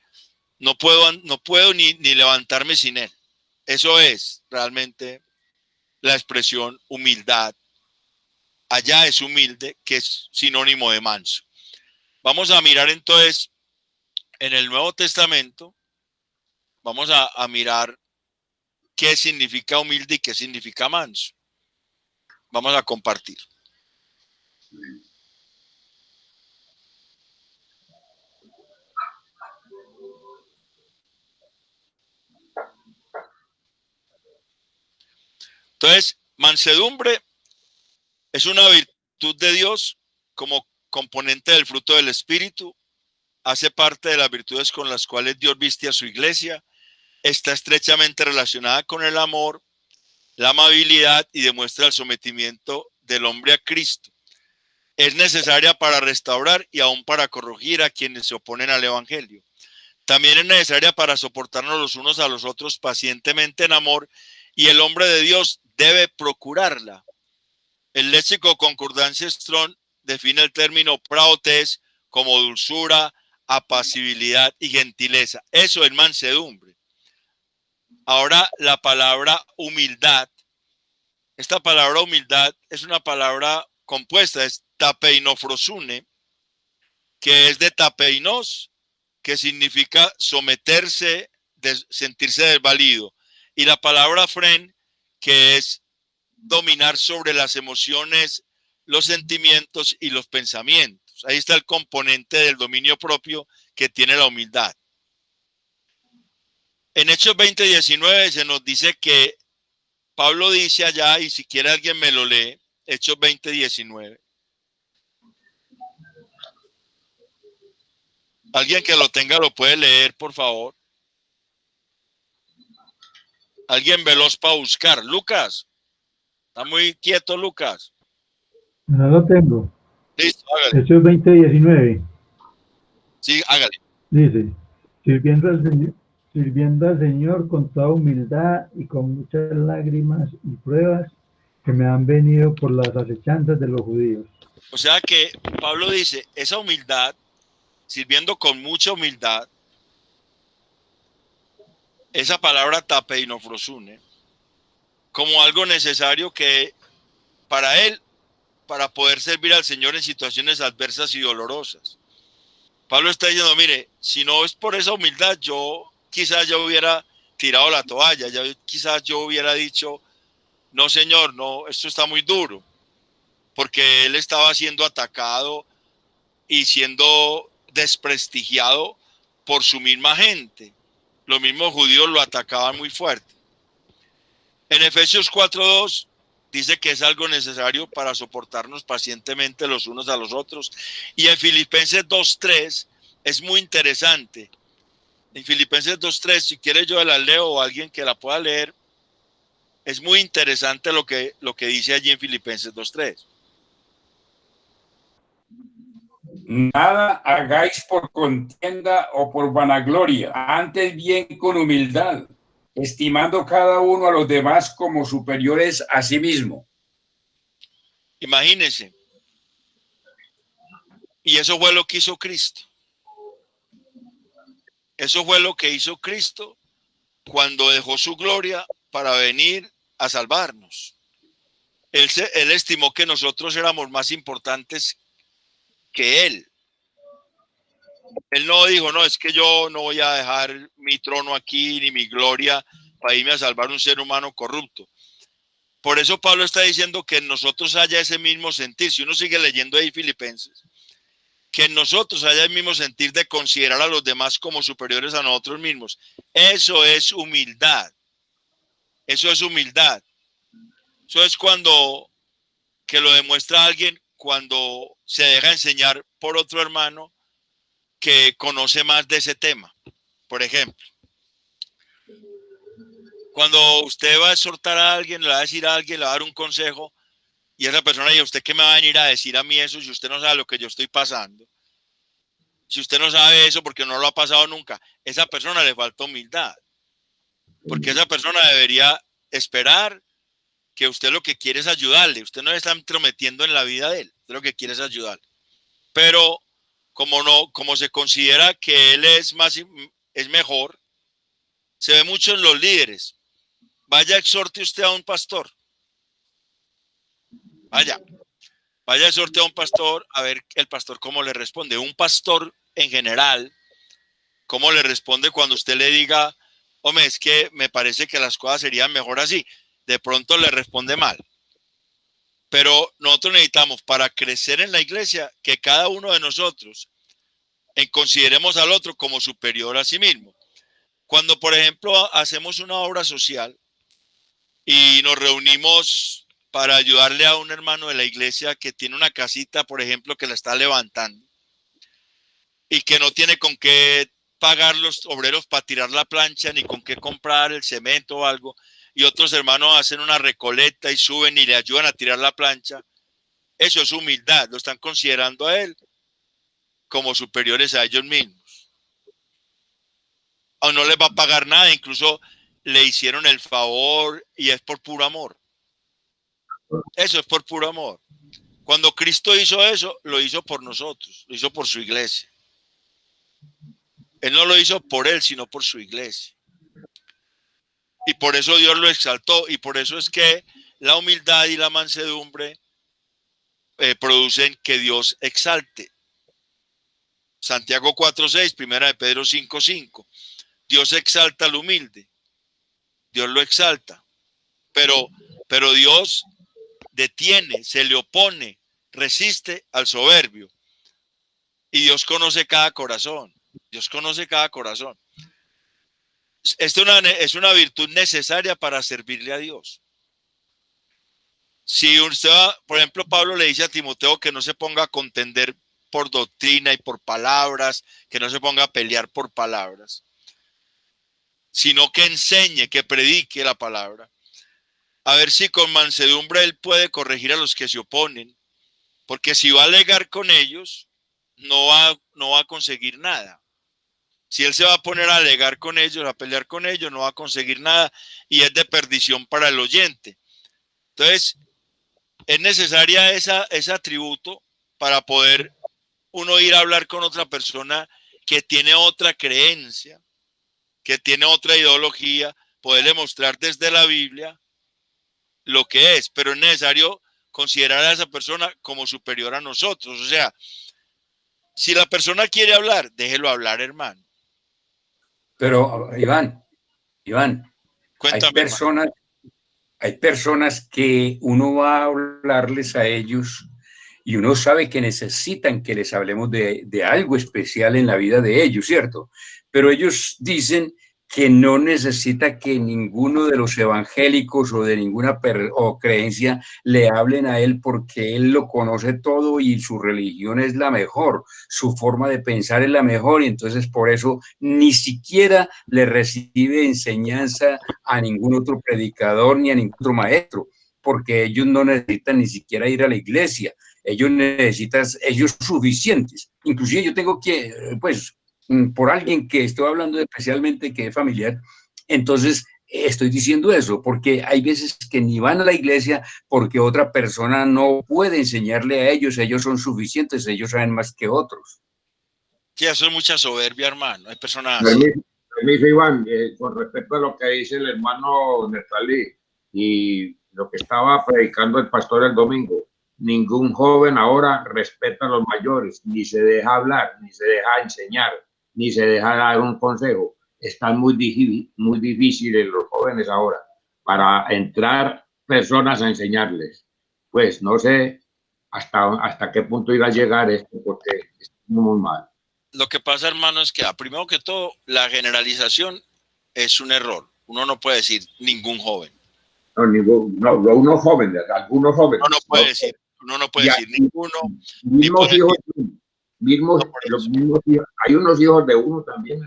no puedo ni levantarme sin él. Eso es realmente la expresión humildad. Allá es humilde, que es sinónimo de manso. Vamos a mirar entonces en el Nuevo Testamento, vamos a mirar qué significa humilde y qué significa manso. Vamos a compartir. Entonces, mansedumbre es una virtud de Dios como componente del fruto del Espíritu. Hace parte de las virtudes con las cuales Dios viste a su iglesia. Está estrechamente relacionada con el amor, la amabilidad y demuestra el sometimiento del hombre a Cristo. Es necesaria para restaurar y aún para corregir a quienes se oponen al Evangelio. También es necesaria para soportarnos los unos a los otros pacientemente en amor, y el hombre de Dios debe procurarla. El léxico Concordancia Strong define el término praotes como dulzura, apacibilidad y gentileza. Eso es mansedumbre. Ahora la palabra humildad. Esta palabra humildad es una palabra compuesta, es tapeinofrosune, que es de tapeinos, que significa someterse, sentirse desvalido. Y la palabra fren, que es dominar sobre las emociones, los sentimientos y los pensamientos. Ahí está el componente del dominio propio que tiene la humildad. En Hechos 20:19 se nos dice que Pablo dice allá, y si quiere alguien me lo lee, Hechos 20:19. Alguien que lo tenga lo puede leer, por favor. Alguien veloz para buscar. Lucas. Está muy quieto, Lucas. No lo tengo. Listo, hágale. Hechos 20:19. Sí, hágale. Dice, sirviendo al Señor con toda humildad y con muchas lágrimas y pruebas que me han venido por las acechanzas de los judíos. O sea que Pablo dice, esa humildad, sirviendo con mucha humildad, esa palabra tapeinofrosune, como algo necesario que para él, para poder servir al Señor en situaciones adversas y dolorosas. Pablo está diciendo, mire, si no es por esa humildad, quizás yo hubiera tirado la toalla, quizás yo hubiera dicho, no señor, no, esto está muy duro, porque él estaba siendo atacado y siendo desprestigiado por su misma gente. Los mismos judíos lo atacaban muy fuerte. En Efesios 4:2 dice que es algo necesario para soportarnos pacientemente los unos a los otros. Y en Filipenses 2:3 es muy interesante. En Filipenses 2:3, si quiere yo la leo o alguien que la pueda leer, es muy interesante lo que dice allí en Filipenses 2:3. Nada hagáis por contienda o por vanagloria, antes bien con humildad, estimando cada uno a los demás como superiores a sí mismo. Imagínense. Y eso fue lo que hizo Cristo. Eso fue lo que hizo Cristo cuando dejó su gloria para venir a salvarnos. Él estimó que nosotros éramos más importantes que Él. Él no dijo, no, es que yo no voy a dejar mi trono aquí ni mi gloria para irme a salvar un ser humano corrupto. Por eso Pablo está diciendo que en nosotros haya ese mismo sentir. Si uno sigue leyendo ahí Filipenses, que en nosotros haya el mismo sentir de considerar a los demás como superiores a nosotros mismos. Eso es humildad. Eso es humildad. Eso es cuando que lo demuestra alguien cuando se deja enseñar por otro hermano que conoce más de ese tema. Por ejemplo, cuando usted va a exhortar a alguien, le va a decir a alguien, le va a dar un consejo, y esa persona dice, ¿usted qué me va a venir a decir a mí eso si usted no sabe lo que yo estoy pasando? Si usted no sabe eso porque no lo ha pasado nunca, esa persona le falta humildad. Porque esa persona debería esperar que usted lo que quiere es ayudarle. Usted no está entrometiendo en la vida de él, usted lo que quiere es ayudarle. Pero como se considera que él es mejor, se ve mucho en los líderes. Vaya, exhorte usted a un pastor. Vaya, exhorte a un pastor, a ver el pastor cómo le responde. Un pastor en general, cómo le responde cuando usted le diga, hombre, es que me parece que las cosas serían mejor así. De pronto le responde mal. Pero nosotros necesitamos, para crecer en la iglesia, que cada uno de nosotros consideremos al otro como superior a sí mismo. Cuando, por ejemplo, hacemos una obra social y nos reunimos para ayudarle a un hermano de la iglesia que tiene una casita, por ejemplo, que la está levantando y que no tiene con qué pagar los obreros para tirar la plancha ni con qué comprar el cemento o algo, y otros hermanos hacen una recolecta y suben y le ayudan a tirar la plancha, eso es humildad, lo están considerando a él como superiores a ellos mismos. O no les va a pagar nada, incluso le hicieron el favor y es por puro amor. Eso es por puro amor. Cuando Cristo hizo eso, lo hizo por nosotros, lo hizo por su iglesia. Él no lo hizo por él, sino por su iglesia. Y por eso Dios lo exaltó, y por eso es que la humildad y la mansedumbre producen que Dios exalte. Santiago 4:6, primera de Pedro 5:5. Dios exalta al humilde. Dios lo exalta. Pero Dios detiene, se le opone, resiste al soberbio. Y Dios conoce cada corazón. Dios conoce cada corazón. Esto es una virtud necesaria para servirle a Dios. Si usted va, por ejemplo, Pablo le dice a Timoteo que no se ponga a contender por doctrina y por palabras, que no se ponga a pelear por palabras, sino que enseñe, que predique la palabra. A ver si con mansedumbre él puede corregir a los que se oponen, porque si va a alegar con ellos, no va a conseguir nada. Si él se va a poner a alegar con ellos, a pelear con ellos, no va a conseguir nada y es de perdición para el oyente. Entonces, es necesaria ese atributo para poder uno ir a hablar con otra persona que tiene otra creencia, que tiene otra ideología, poderle mostrar desde la Biblia lo que es, pero es necesario considerar a esa persona como superior a nosotros. O sea, si la persona quiere hablar, déjelo hablar, hermano. Pero, Iván, Cuéntame, hay personas que uno va a hablarles a ellos y uno sabe que necesitan que les hablemos de algo especial en la vida de ellos, ¿cierto? Pero ellos dicen que no necesita que ninguno de los evangélicos o de ninguna creencia le hablen a él porque él lo conoce todo y su religión es la mejor, su forma de pensar es la mejor y entonces por eso ni siquiera le recibe enseñanza a ningún otro predicador ni a ningún otro maestro, porque ellos no necesitan ni siquiera ir a la iglesia, ellos necesitan, ellos suficientes. Inclusive yo tengo que, pues, por alguien que estoy hablando especialmente que es familiar, entonces estoy diciendo eso, porque hay veces que ni van a la iglesia porque otra persona no puede enseñarle a ellos son suficientes, ellos saben más que otros. Sí, eso es mucha soberbia, hermano. Hay personas así. Permiso, Iván, con respecto a lo que dice el hermano Nestalí y lo que estaba predicando el pastor el domingo, ningún joven ahora respeta a los mayores, ni se deja hablar, ni se deja enseñar, ni se deja dar un consejo. Están muy difíciles los jóvenes ahora para entrar personas a enseñarles. Pues no sé hasta qué punto irá a llegar esto, porque está muy mal. Lo que pasa, hermano, es que primero que todo, la generalización es un error. Uno no puede decir ningún joven. No, unos jóvenes, algunos jóvenes. No puede decir, Uno no puede decir ninguno. Mismos puede hijos, decir, mismos, no, por los eso. mismos hijos. Hay unos hijos de uno también.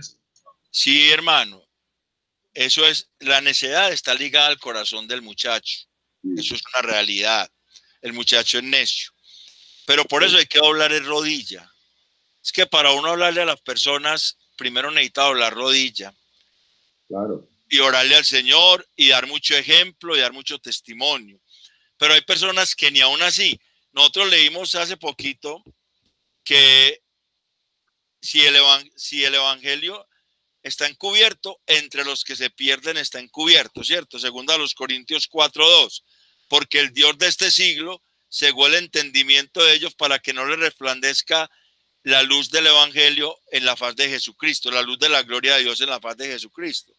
Sí, hermano. Eso es, la necedad está ligada al corazón del muchacho. Eso es una realidad. El muchacho es necio. Pero por eso hay que doblar el rodilla. Es que para uno hablarle a las personas, primero necesita doblar rodilla. Claro. Y orarle al Señor y dar mucho ejemplo y dar mucho testimonio. Pero hay personas que ni aún así. Nosotros leímos hace poquito que si el evangelio está encubierto, entre los que se pierden está encubierto, ¿cierto? Según a los Corintios 4:2, porque el Dios de este siglo cegó el entendimiento de ellos para que no les resplandezca la luz del evangelio en la faz de Jesucristo, la luz de la gloria de Dios en la faz de Jesucristo.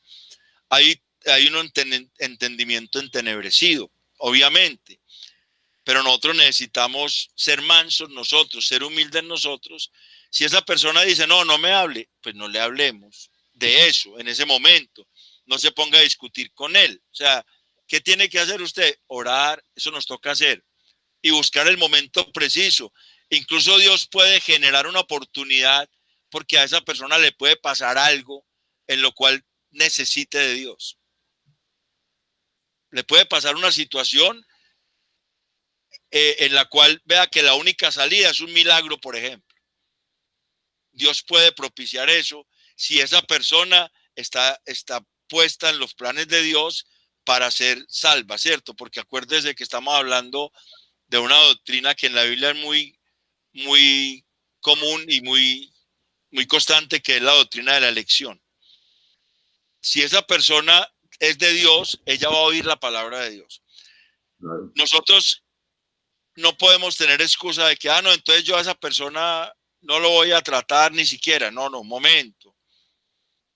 Hay un entendimiento entenebrecido, obviamente, pero nosotros necesitamos ser mansos nosotros, ser humildes nosotros. Si esa persona dice, no me hable, pues no le hablemos de eso en ese momento. No se ponga a discutir con él. O sea, ¿qué tiene que hacer usted? Orar, eso nos toca hacer. Y buscar el momento preciso. Incluso Dios puede generar una oportunidad porque a esa persona le puede pasar algo en lo cual necesite de Dios. Le puede pasar una situación en la cual vea que la única salida es un milagro, por ejemplo. Dios puede propiciar eso si esa persona está puesta en los planes de Dios para ser salva, ¿cierto? Porque acuérdese que estamos hablando de una doctrina que en la Biblia es muy común y muy constante, que es la doctrina de la elección. Si esa persona es de Dios, ella va a oír la palabra de Dios. Claro. Nosotros no podemos tener excusa de que, no, entonces yo a esa persona no lo voy a tratar ni siquiera. No, un momento.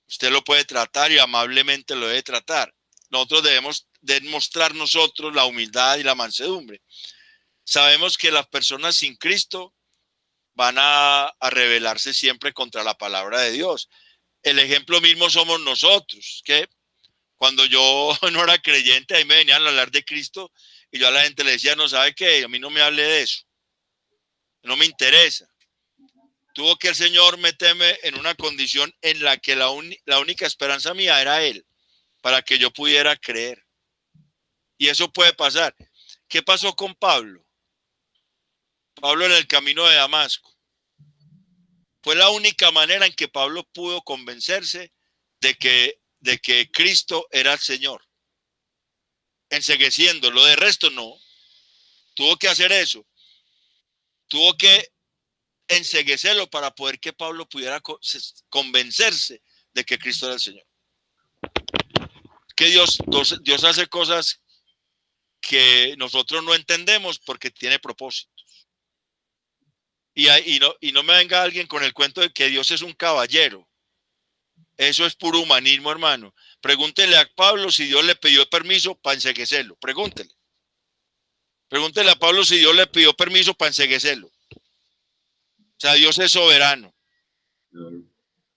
Usted lo puede tratar y amablemente lo debe tratar. Nosotros debemos demostrar nosotros la humildad y la mansedumbre. Sabemos que las personas sin Cristo van a rebelarse siempre contra la palabra de Dios. El ejemplo mismo somos nosotros, que cuando yo no era creyente, ahí me venían a hablar de Cristo y yo a la gente le decía, no sabe qué, a mí no me hable de eso, no me interesa. Tuvo que el Señor meterme en una condición en la que la única esperanza mía era Él, para que yo pudiera creer. Y eso puede pasar. ¿Qué pasó con Pablo? Pablo en el camino de Damasco. Fue la única manera en que Pablo pudo convencerse de que Cristo era el Señor. Encegueciéndolo, de resto no. Tuvo que hacer eso. Tuvo que enceguecerlo para poder que Pablo pudiera convencerse de que Cristo era el Señor. Que Dios hace cosas que nosotros no entendemos porque tiene propósitos. Y no me venga alguien con el cuento de que Dios es un caballero. Eso es puro humanismo, hermano. Pregúntele a Pablo si Dios le pidió permiso para enceguecerlo. Pregúntele a Pablo si Dios le pidió permiso para enceguecerlo. O sea, Dios es soberano.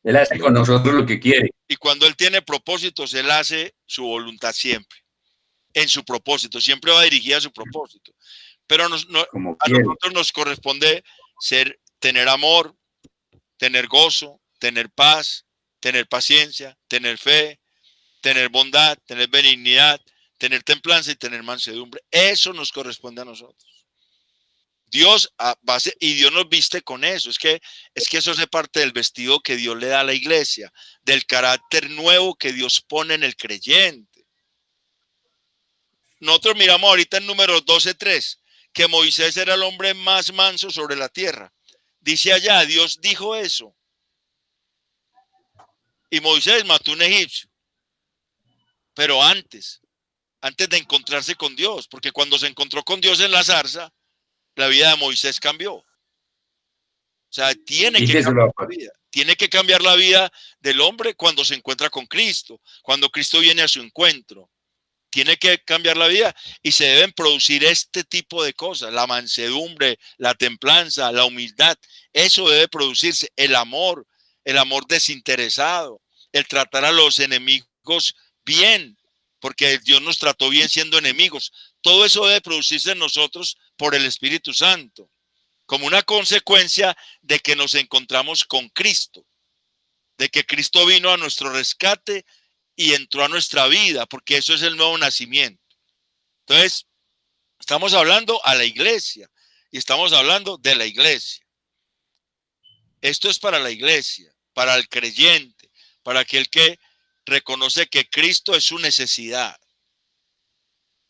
Él hace con nosotros lo que quiere. Y cuando Él tiene propósitos, Él hace su voluntad siempre. En su propósito. Siempre va dirigida a su propósito. Pero a nosotros nos corresponde tener amor, tener gozo, tener paz, tener paciencia, tener fe, tener bondad, tener benignidad, tener templanza y tener mansedumbre. Eso nos corresponde a nosotros. Dios nos viste con eso. Es que eso hace parte del vestido que Dios le da a la iglesia, del carácter nuevo que Dios pone en el creyente. Nosotros miramos ahorita en Números 12:3 que Moisés era el hombre más manso sobre la tierra. Dice allá, Dios dijo eso. Y Moisés mató a un egipcio. Pero antes de encontrarse con Dios, porque cuando se encontró con Dios en la zarza, la vida de Moisés cambió. O sea, tiene que cambiar la vida del hombre cuando se encuentra con Cristo, cuando Cristo viene a su encuentro. Tiene que cambiar la vida y se deben producir este tipo de cosas, la mansedumbre, la templanza, la humildad. Eso debe producirse, el amor desinteresado, el tratar a los enemigos bien, porque Dios nos trató bien siendo enemigos. todo eso debe producirse en nosotros por el Espíritu Santo, como una consecuencia de que nos encontramos con Cristo, de que Cristo vino a nuestro rescate y entró a nuestra vida, porque eso es el nuevo nacimiento. Entonces, estamos hablando a la iglesia y estamos hablando de la iglesia. Esto es para la iglesia, para el creyente, para aquel que reconoce que Cristo es su necesidad.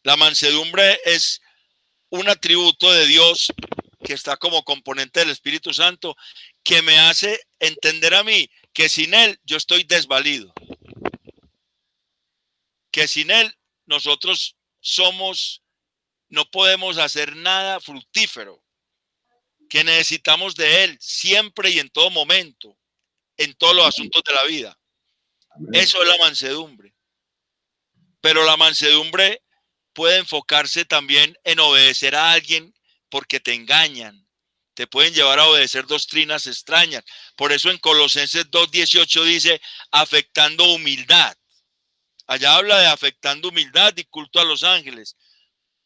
La mansedumbre es un atributo de Dios que está como componente del Espíritu Santo, que me hace entender a mí que sin Él yo estoy desvalido. Que sin Él nosotros no podemos hacer nada fructífero. Que necesitamos de Él siempre y en todo momento, en todos los asuntos de la vida. Eso es la mansedumbre. Pero la mansedumbre puede enfocarse también en obedecer a alguien porque te engañan. Te pueden llevar a obedecer doctrinas extrañas. Por eso en Colosenses 2:18 dice, afectando humildad. Allá habla de afectando humildad y culto a los ángeles.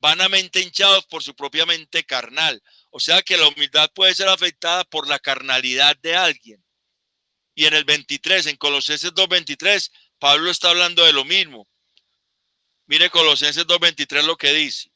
Vanamente hinchados por su propia mente carnal. O sea que la humildad puede ser afectada por la carnalidad de alguien. Y en el 23, en Colosenses 2:23, Pablo está hablando de lo mismo. Mire Colosenses 2:23 lo que dice.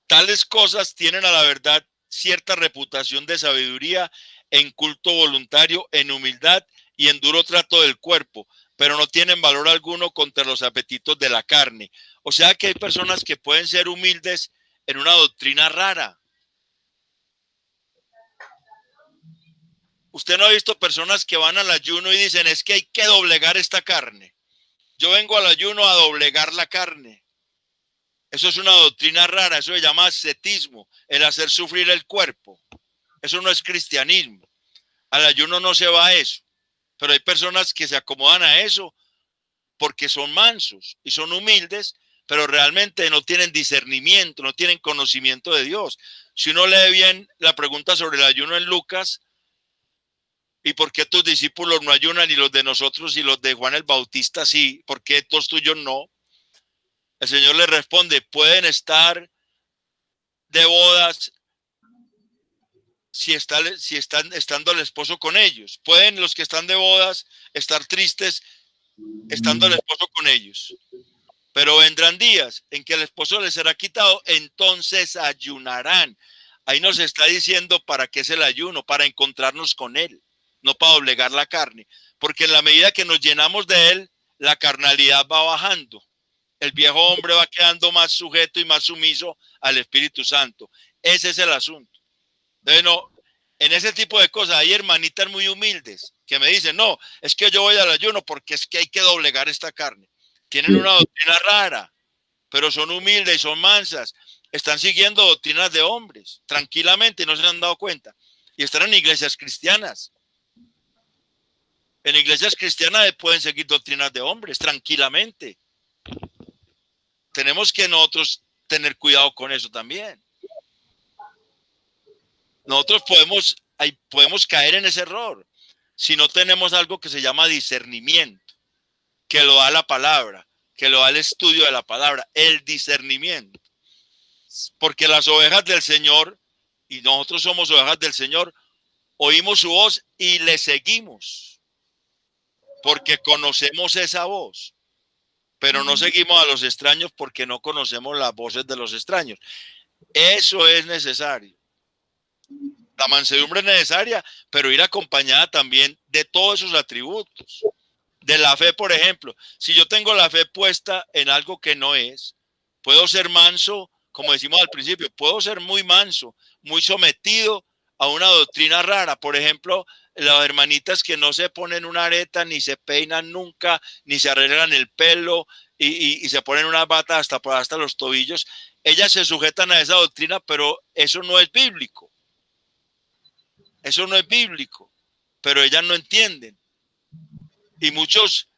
Tales cosas tienen a la verdad cierta reputación de sabiduría, en culto voluntario, en humildad y en duro trato del cuerpo, pero no tienen valor alguno contra los apetitos de la carne. O sea que hay personas que pueden ser humildes en una doctrina rara. Usted no ha visto personas que van al ayuno y dicen, es que hay que doblegar esta carne. Yo vengo al ayuno a doblegar la carne. Eso es una doctrina rara, eso se llama ascetismo, el hacer sufrir el cuerpo. Eso no es cristianismo. Al ayuno no se va a eso. Pero hay personas que se acomodan a eso porque son mansos y son humildes, pero realmente no tienen discernimiento, no tienen conocimiento de Dios. Si uno lee bien la pregunta sobre el ayuno en Lucas, ¿y por qué tus discípulos no ayunan y los de nosotros y los de Juan el Bautista sí? ¿Por qué estos tuyos no? El Señor le responde, pueden estar de bodas si están estando el esposo con ellos. Pueden los que están de bodas estar tristes estando el esposo con ellos. Pero vendrán días en que el esposo les será quitado, entonces ayunarán. Ahí nos está diciendo para qué es el ayuno, para encontrarnos con Él, no para doblegar la carne. Porque en la medida que nos llenamos de Él, la carnalidad va bajando. El viejo hombre va quedando más sujeto y más sumiso al Espíritu Santo. Ese es el asunto. Entonces, no, en ese tipo de cosas hay hermanitas muy humildes que me dicen, no, es que yo voy al ayuno porque es que hay que doblegar esta carne. Tienen una doctrina rara, pero son humildes y son mansas. Están siguiendo doctrinas de hombres, tranquilamente, no se han dado cuenta. Y están en iglesias cristianas. En iglesias cristianas pueden seguir doctrinas de hombres, tranquilamente. Tenemos que nosotros tener cuidado con eso también. Nosotros podemos caer en ese error si no tenemos algo que se llama discernimiento, que lo da la palabra, que lo da el estudio de la palabra, el discernimiento. Porque las ovejas del Señor, y nosotros somos ovejas del Señor, oímos su voz y le seguimos, porque conocemos esa voz. Pero no seguimos a los extraños porque no conocemos las voces de los extraños. Eso es necesario. La mansedumbre es necesaria, pero ir acompañada también de todos esos atributos. De la fe, por ejemplo. Si yo tengo la fe puesta en algo que no es, puedo ser manso, como decimos al principio, puedo ser muy manso, muy sometido a una doctrina rara. Por ejemplo, las hermanitas que no se ponen una areta, ni se peinan nunca, ni se arreglan el pelo y se ponen una bata hasta los tobillos. Ellas se sujetan a esa doctrina, pero eso no es bíblico. Eso no es bíblico, pero ellas no entienden. Y muchos,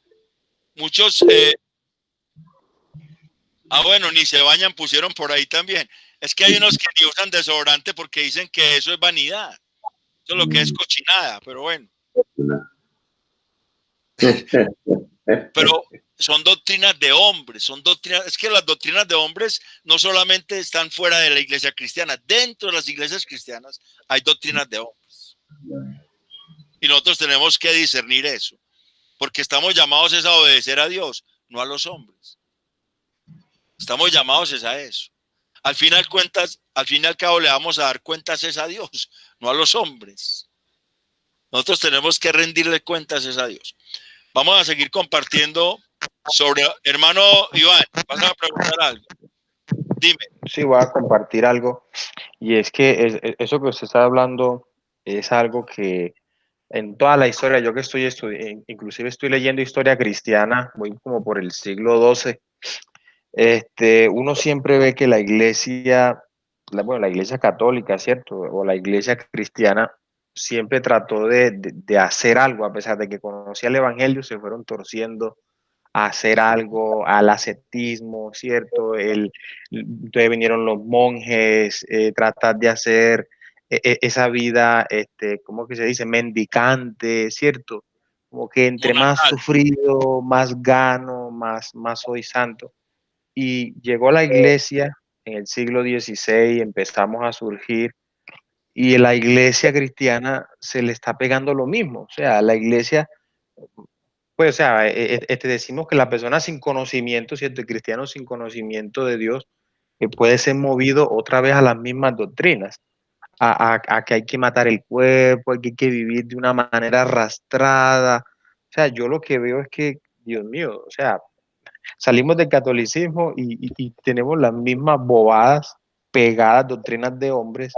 bueno, ni se bañan, pusieron por ahí también. Es que hay unos que ni usan desodorante porque dicen que eso es vanidad. Eso es lo que es cochinada, pero bueno. Pero son doctrinas de hombres, son doctrinas, es que las doctrinas de hombres no solamente están fuera de la iglesia cristiana, dentro de las iglesias cristianas hay doctrinas de hombres. Y nosotros tenemos que discernir eso, porque estamos llamados es a obedecer a Dios, no a los hombres. Estamos llamados es a eso. Al fin y al cabo le vamos a dar cuentas es a Dios, no a los hombres. Nosotros tenemos que rendirle cuentas es a Dios. Vamos a seguir compartiendo sobre, hermano Iván, ¿vas a preguntar algo? Dime. Sí, voy a compartir algo. Y es que eso que usted está hablando es algo que en toda la historia, yo que inclusive estoy leyendo historia cristiana, voy como por el siglo XII, uno siempre ve que la iglesia, la iglesia católica, ¿cierto? O la iglesia cristiana siempre trató de hacer algo, a pesar de que conocía el evangelio, se fueron torciendo a hacer algo, al ascetismo, ¿cierto? Entonces vinieron los monjes, tratar de hacer esa vida, ¿cómo que se dice? Mendicante, ¿cierto? Como que entre más sufrido, más gano, más soy santo. Y llegó la iglesia en el siglo XVI, empezamos a surgir, y la iglesia cristiana se le está pegando lo mismo. O sea, la iglesia, pues, o sea, decimos que la persona sin conocimiento, ¿cierto? El cristiano sin conocimiento de Dios, puede ser movido otra vez a las mismas doctrinas, a que hay que matar el cuerpo, hay que vivir de una manera arrastrada. O sea, yo lo que veo es que, Dios mío, o sea, salimos del catolicismo y tenemos las mismas bobadas, pegadas, doctrinas de hombres,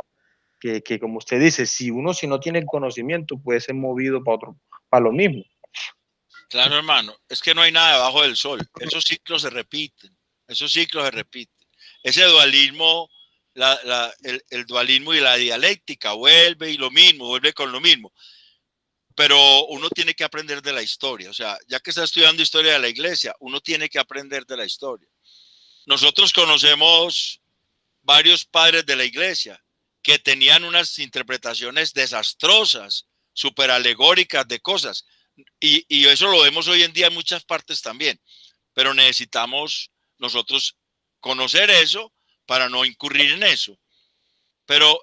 que como usted dice, si no tiene el conocimiento, puede ser movido para lo mismo. Claro, hermano, es que no hay nada debajo del sol. Esos ciclos se repiten. Ese dualismo, el dualismo y la dialéctica vuelve y lo mismo, vuelve con lo mismo. Pero uno tiene que aprender de la historia. O sea, ya que está estudiando historia de la iglesia, uno tiene que aprender de la historia. Nosotros conocemos varios padres de la iglesia que tenían unas interpretaciones desastrosas, súper alegóricas de cosas. Y eso lo vemos hoy en día en muchas partes también, pero necesitamos nosotros conocer eso para no incurrir en eso. Pero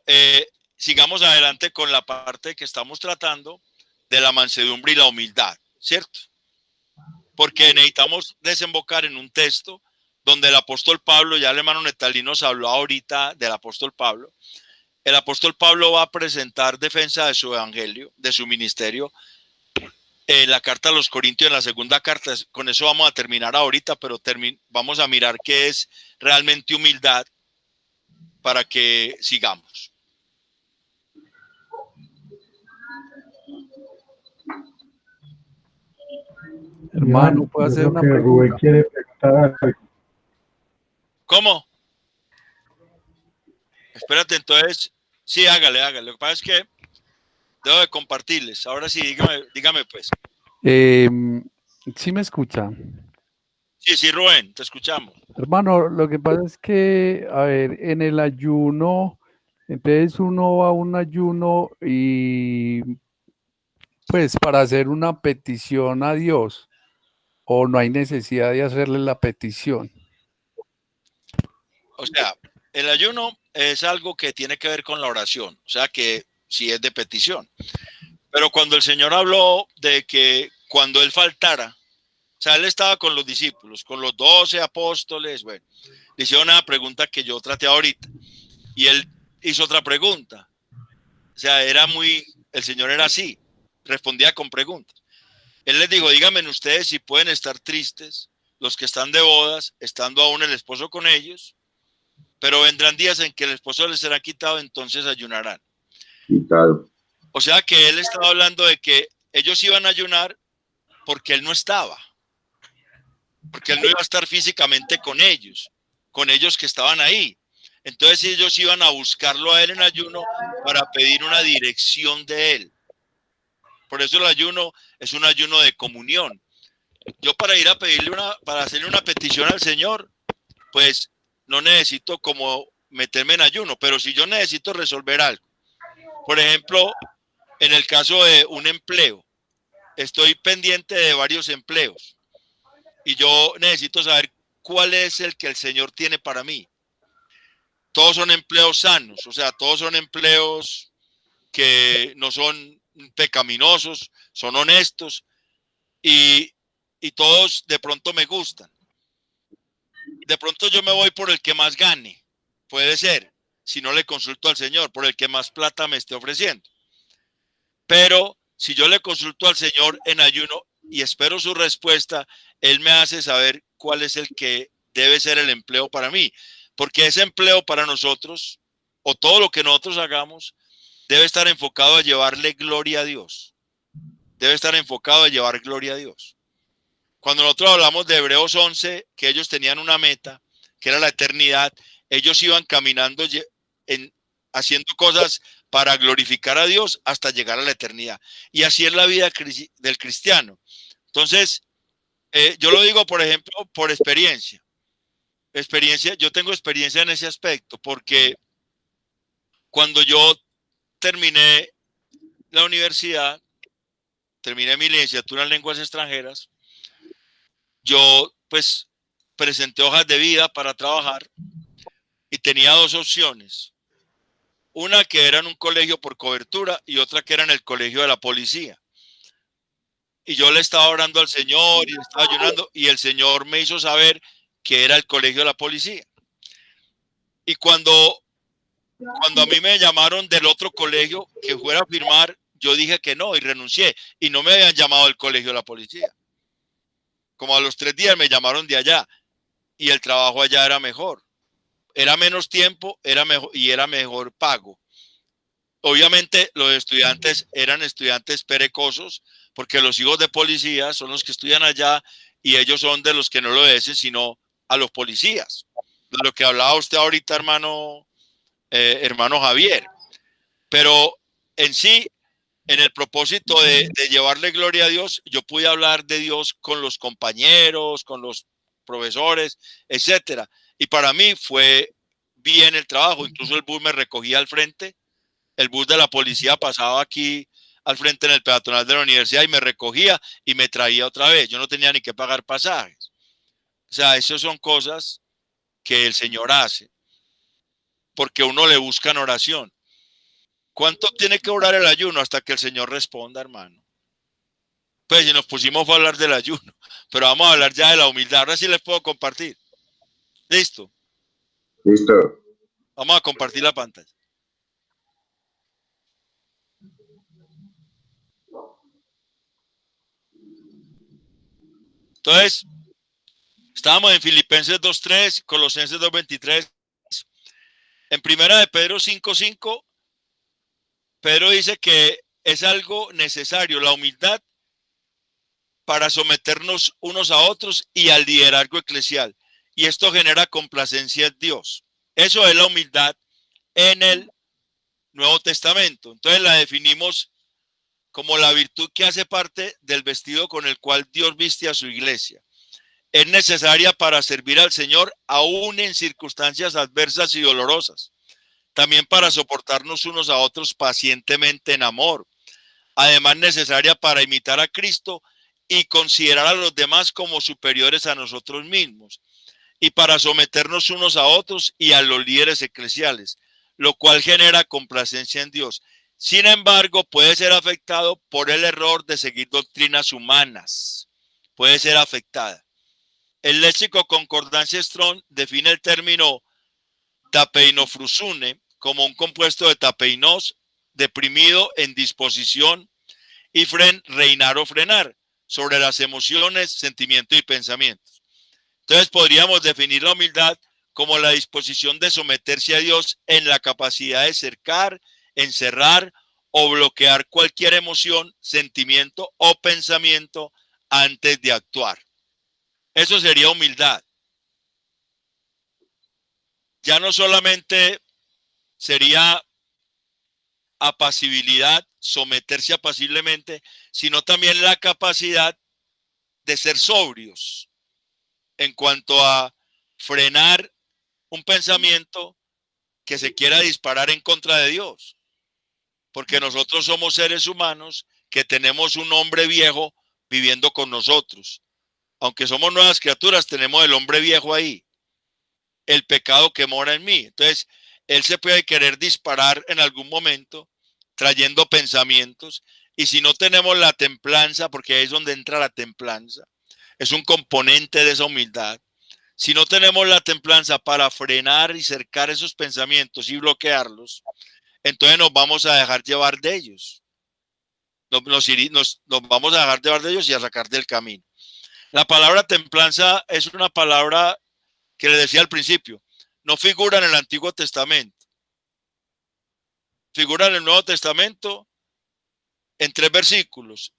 sigamos adelante con la parte que estamos tratando de la mansedumbre y la humildad, ¿cierto? Porque necesitamos desembocar en un texto donde el apóstol Pablo, ya el hermano Netalí nos habló ahorita del apóstol Pablo. El apóstol Pablo va a presentar defensa de su evangelio, de su ministerio, en la carta a los Corintios, en la segunda carta. Con eso vamos a terminar ahorita, pero vamos a mirar qué es realmente humildad para que sigamos. Hermano, ¿puedo hacer una pregunta? Rubén quiere preguntar algo. ¿Cómo? Espérate, entonces, sí, hágale. Lo que pasa es que debo de compartirles. Ahora sí, dígame pues. ¿Sí me escucha? Sí, Rubén, te escuchamos. Hermano, lo que pasa es que, a ver, en el ayuno, entonces uno va a un ayuno y pues para hacer una petición a Dios, o no hay necesidad de hacerle la petición. O sea, el ayuno es algo que tiene que ver con la oración, o sea que sí es de petición. Pero cuando el Señor habló de que cuando Él faltara, o sea, Él estaba con los discípulos, con los 12 apóstoles, bueno, le hicieron una pregunta que yo traté ahorita, y Él hizo otra pregunta. O sea, el Señor era así, respondía con preguntas. Él les dijo, díganme ustedes si pueden estar tristes, los que están de bodas, estando aún el esposo con ellos, pero vendrán días en que el esposo les será quitado, entonces ayunarán. Quitado. O sea que él estaba hablando de que ellos iban a ayunar porque él no estaba, porque él no iba a estar físicamente con ellos que estaban ahí. Entonces ellos iban a buscarlo a él en ayuno para pedir una dirección de él. Por eso el ayuno es un ayuno de comunión. Yo para ir a para hacerle una petición al Señor, pues no necesito como meterme en ayuno, pero si yo necesito resolver algo, por ejemplo, en el caso de un empleo, estoy pendiente de varios empleos y yo necesito saber cuál es el que el Señor tiene para mí. Todos son empleos sanos, o sea, todos son empleos que no son pecaminosos, son honestos y todos de pronto me gustan. De pronto yo me voy por el que más gane, puede ser, si no le consulto al Señor, por el que más plata me esté ofreciendo. Pero si yo le consulto al Señor en ayuno y espero su respuesta, Él me hace saber cuál es el que debe ser el empleo para mí. Porque ese empleo para nosotros, o todo lo que nosotros hagamos, debe estar enfocado a llevarle gloria a Dios. Debe estar enfocado a llevar gloria a Dios. Cuando nosotros hablamos de Hebreos 11, que ellos tenían una meta, que era la eternidad, ellos iban caminando haciendo cosas para glorificar a Dios hasta llegar a la eternidad. Y así es la vida del cristiano. Entonces, yo lo digo, por ejemplo, por experiencia. Yo tengo experiencia en ese aspecto, porque cuando yo terminé la universidad, terminé mi licenciatura en lenguas extranjeras, yo pues presenté hojas de vida para trabajar y tenía dos opciones. Una que era en un colegio por cobertura y otra que era en el colegio de la policía. Y yo le estaba orando al Señor y le estaba ayunando y el Señor me hizo saber que era el colegio de la policía. Y cuando a mí me llamaron del otro colegio que fuera a firmar, yo dije que no y renuncié. Y no me habían llamado del colegio de la policía. Como a los 3 días me llamaron de allá y el trabajo allá era mejor. Era menos tiempo, era mejor y era mejor pago. Obviamente los estudiantes eran estudiantes perecosos porque los hijos de policía son los que estudian allá y ellos son de los que no lo obedecen sino a los policías. De lo que hablaba usted ahorita, hermano Javier. Pero en sí, en el propósito de llevarle gloria a Dios, yo pude hablar de Dios con los compañeros, con los profesores, etcétera. Y para mí fue bien el trabajo. Incluso el bus me recogía al frente. El bus de la policía pasaba aquí al frente en el peatonal de la universidad y me recogía y me traía otra vez. Yo no tenía ni que pagar pasajes. O sea, esas son cosas que el Señor hace porque uno le busca en oración. ¿Cuánto tiene que orar el ayuno hasta que el Señor responda, hermano? Pues si nos pusimos a hablar del ayuno, pero vamos a hablar ya de la humildad. Ahora sí les puedo compartir. ¿Listo? Listo. Vamos a compartir la pantalla. Entonces, estábamos en Filipenses 2:3, Colosenses 2:23. En primera de Pedro 5:5, Pedro dice que es algo necesario, la humildad, para someternos unos a otros y al liderazgo eclesial. Y esto genera complacencia en Dios. Eso es la humildad en el Nuevo Testamento. Entonces la definimos como la virtud que hace parte del vestido con el cual Dios viste a su iglesia. Es necesaria para servir al Señor aún en circunstancias adversas y dolorosas. También para soportarnos unos a otros pacientemente en amor. Además, necesaria para imitar a Cristo y considerar a los demás como superiores a nosotros mismos. Y para someternos unos a otros y a los líderes eclesiales, lo cual genera complacencia en Dios. Sin embargo, puede ser afectado por el error de seguir doctrinas humanas. Puede ser afectada. El léxico Concordancia Strong define el término tapeinofrusune como un compuesto de tapeinos, deprimido en disposición, y reinar o frenar, sobre las emociones, sentimientos y pensamientos. Entonces podríamos definir la humildad como la disposición de someterse a Dios en la capacidad de cercar, encerrar o bloquear cualquier emoción, sentimiento o pensamiento antes de actuar. Eso sería humildad. Ya no solamente sería apacibilidad, someterse apaciblemente, sino también la capacidad de ser sobrios en cuanto a frenar un pensamiento que se quiera disparar en contra de Dios. Porque nosotros somos seres humanos que tenemos un hombre viejo viviendo con nosotros. Aunque somos nuevas criaturas, tenemos el hombre viejo ahí, el pecado que mora en mí. Entonces, él se puede querer disparar en algún momento, trayendo pensamientos, y si no tenemos la templanza, porque ahí es donde entra la templanza, es un componente de esa humildad. Si no tenemos la templanza para frenar y cercar esos pensamientos y bloquearlos, entonces nos vamos a dejar llevar de ellos. Nos vamos a dejar llevar de ellos y a sacar del camino. La palabra templanza es una palabra que le decía al principio, no figura en el Antiguo Testamento. Figura en el Nuevo Testamento en 3 versículos,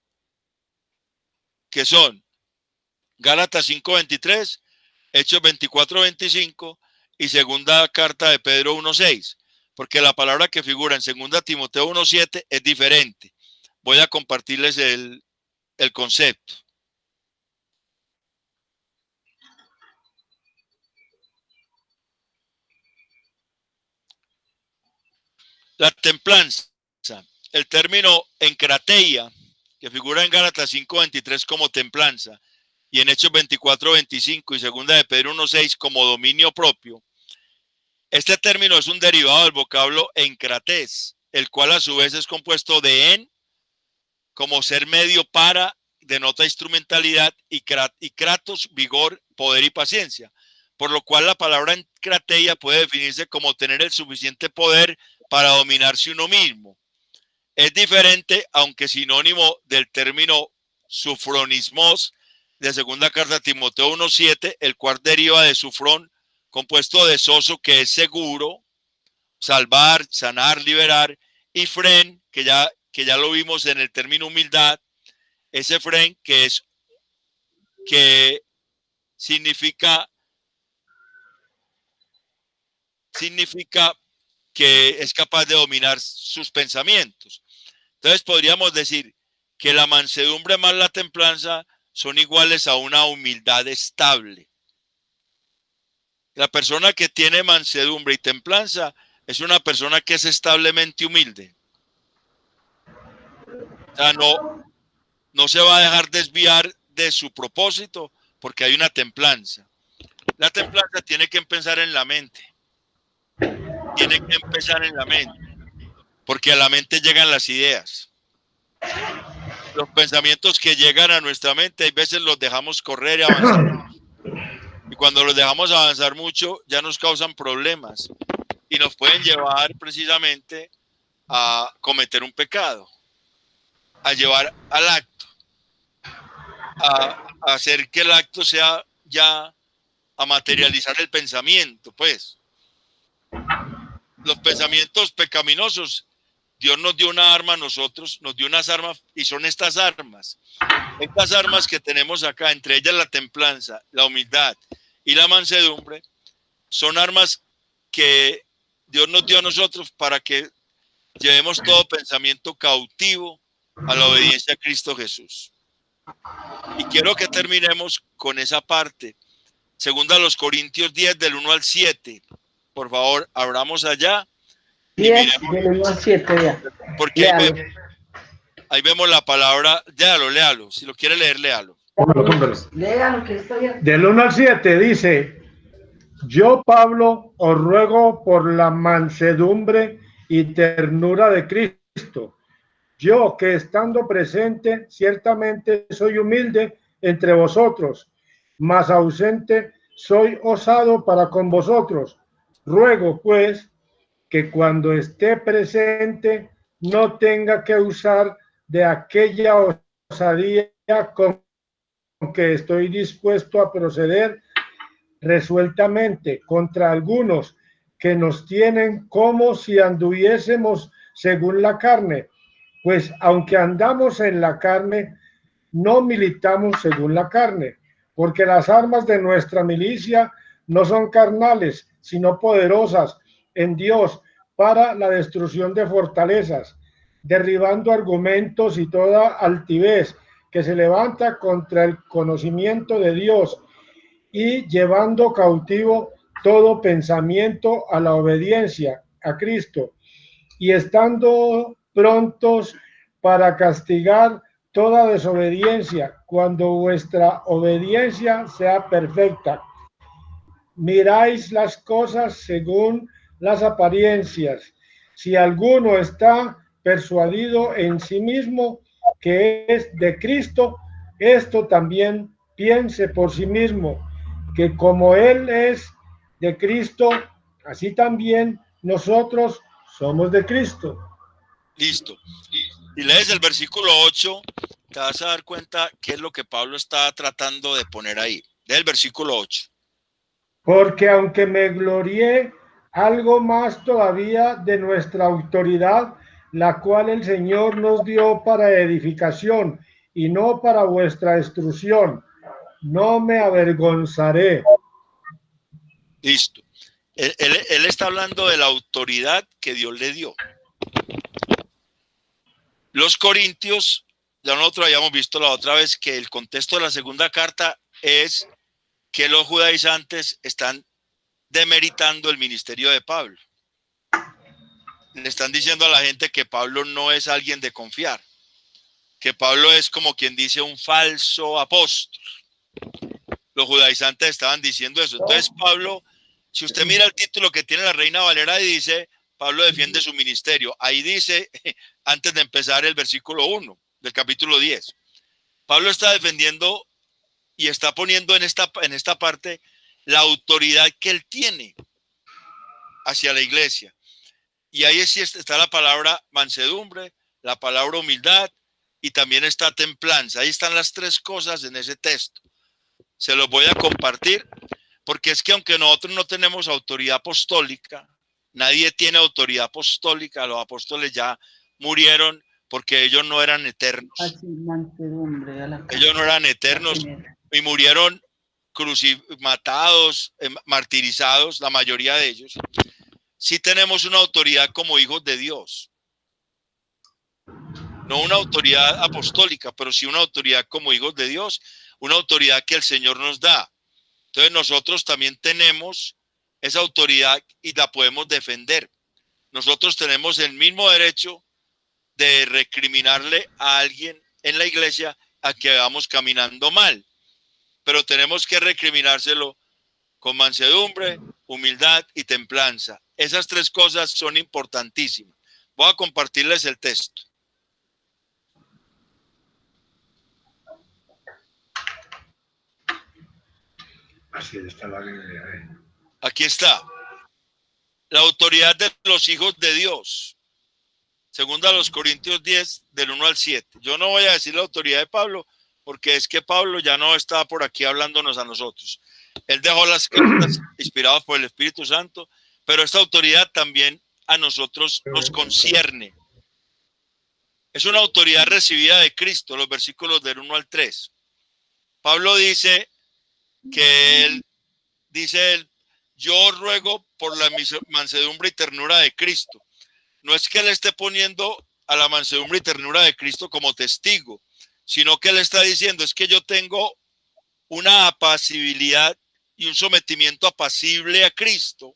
que son Gálatas 5:23, Hechos 24:25 y segunda carta de Pedro 1:6, porque la palabra que figura en segunda Timoteo 1:7 es diferente. Voy a compartirles el concepto. La templanza, el término encrateia, que figura en Gálatas 5:23 como templanza, y en Hechos 24:25 y segunda de Pedro 1:6 como dominio propio. Este término es un derivado del vocablo encrates, el cual a su vez es compuesto de en, como ser medio para, denota instrumentalidad, y kratos, vigor, poder y paciencia. Por lo cual la palabra encrateia puede definirse como tener el suficiente poder para dominarse uno mismo. Es diferente, aunque sinónimo, del término sufronismos de segunda carta a Timoteo 1:7, el cual deriva de sufrón, compuesto de soso, que es seguro, salvar, sanar, liberar, y fren, que ya lo vimos en el término humildad, ese fren que significa que es capaz de dominar sus pensamientos. Entonces podríamos decir que la mansedumbre más la templanza son iguales a una humildad estable. La persona que tiene mansedumbre y templanza es una persona que es establemente humilde. O sea, no se va a dejar desviar de su propósito porque hay una templanza. La templanza tiene que empezar en la mente. Tiene que empezar en la mente, porque a la mente llegan las ideas. Los pensamientos que llegan a nuestra mente, hay veces los dejamos correr y avanzar. Y cuando los dejamos avanzar mucho, ya nos causan problemas y nos pueden llevar precisamente a cometer un pecado, a llevar al acto, a hacer que el acto sea ya a materializar el pensamiento, pues. Los pensamientos pecaminosos, Dios nos dio una arma a nosotros, nos dio unas armas, y son estas armas. Estas armas que tenemos acá, entre ellas la templanza, la humildad y la mansedumbre, son armas que Dios nos dio a nosotros para que llevemos todo pensamiento cautivo a la obediencia a Cristo Jesús. Y quiero que terminemos con esa parte. Segunda a los Corintios 10, del 1 al 7. Por favor, abramos allá. 10, del 1 al 7, ya. Porque ahí vemos la palabra. Léalo. Si lo quiere leer, léalo. Léalo, que está bien. Del 1 al 7 dice: Yo, Pablo, os ruego por la mansedumbre y ternura de Cristo. Yo, que estando presente, ciertamente soy humilde entre vosotros, mas ausente soy osado para con vosotros. Ruego, pues, que cuando esté presente no tenga que usar de aquella osadía con que estoy dispuesto a proceder resueltamente contra algunos que nos tienen como si anduviésemos según la carne, pues aunque andamos en la carne, no militamos según la carne, porque las armas de nuestra milicia no son carnales, sino poderosas en Dios para la destrucción de fortalezas, derribando argumentos y toda altivez que se levanta contra el conocimiento de Dios, y llevando cautivo todo pensamiento a la obediencia a Cristo, y estando prontos para castigar toda desobediencia, cuando vuestra obediencia sea perfecta. Miráis las cosas según las apariencias. Si alguno está persuadido en sí mismo que es de Cristo, esto también piense por sí mismo, que como Él es de Cristo, así también nosotros somos de Cristo. Listo. Si lees el versículo 8, te vas a dar cuenta qué es lo que Pablo está tratando de poner ahí. Lee el versículo 8. Porque aunque me glorié algo más todavía de nuestra autoridad, la cual el Señor nos dio para edificación y no para vuestra destrucción, no me avergonzaré. Listo. Él está hablando de la autoridad que Dios le dio. Los corintios, ya nosotros habíamos visto la otra vez que el contexto de la segunda carta es que los judaizantes están demeritando el ministerio de Pablo. Le están diciendo a la gente que Pablo no es alguien de confiar, que Pablo es como quien dice un falso apóstol. Los judaizantes estaban diciendo eso. Entonces Pablo, si usted mira el título que tiene la Reina Valera, dice, Pablo defiende su ministerio. Ahí dice, antes de empezar el versículo 1 del capítulo 10, Pablo está defendiendo y está poniendo en esta parte la autoridad que él tiene hacia la iglesia. Y ahí sí está la palabra mansedumbre, la palabra humildad y también está templanza. Ahí están las tres cosas en ese texto. Se los voy a compartir porque es que aunque nosotros no tenemos autoridad apostólica, nadie tiene autoridad apostólica, los apóstoles ya murieron porque ellos no eran eternos. Ellos no eran eternos y murieron matados, martirizados, la mayoría de ellos. Sí tenemos una autoridad como hijos de Dios. No una autoridad apostólica, pero sí una autoridad como hijos de Dios, una autoridad que el Señor nos da. Entonces nosotros también tenemos esa autoridad y la podemos defender. Nosotros tenemos el mismo derecho de recriminarle a alguien en la iglesia a que vamos caminando mal, pero tenemos que recriminárselo con mansedumbre, humildad y templanza. Esas tres cosas son importantísimas. Voy a compartirles el texto. Así está la Biblia. Aquí está. La autoridad de los hijos de Dios. Segunda a los Corintios 10, del 1 al 7. Yo no voy a decir la autoridad de Pablo, porque es que Pablo ya no está por aquí hablándonos a nosotros. Él dejó las cartas inspiradas por el Espíritu Santo, pero esta autoridad también a nosotros nos concierne. Es una autoridad recibida de Cristo, los versículos del 1 al 3. Pablo dice que él dice, yo ruego por la mansedumbre y ternura de Cristo. No es que él esté poniendo a la mansedumbre y ternura de Cristo como testigo, sino que él está diciendo, es que yo tengo una apacibilidad y un sometimiento apacible a Cristo,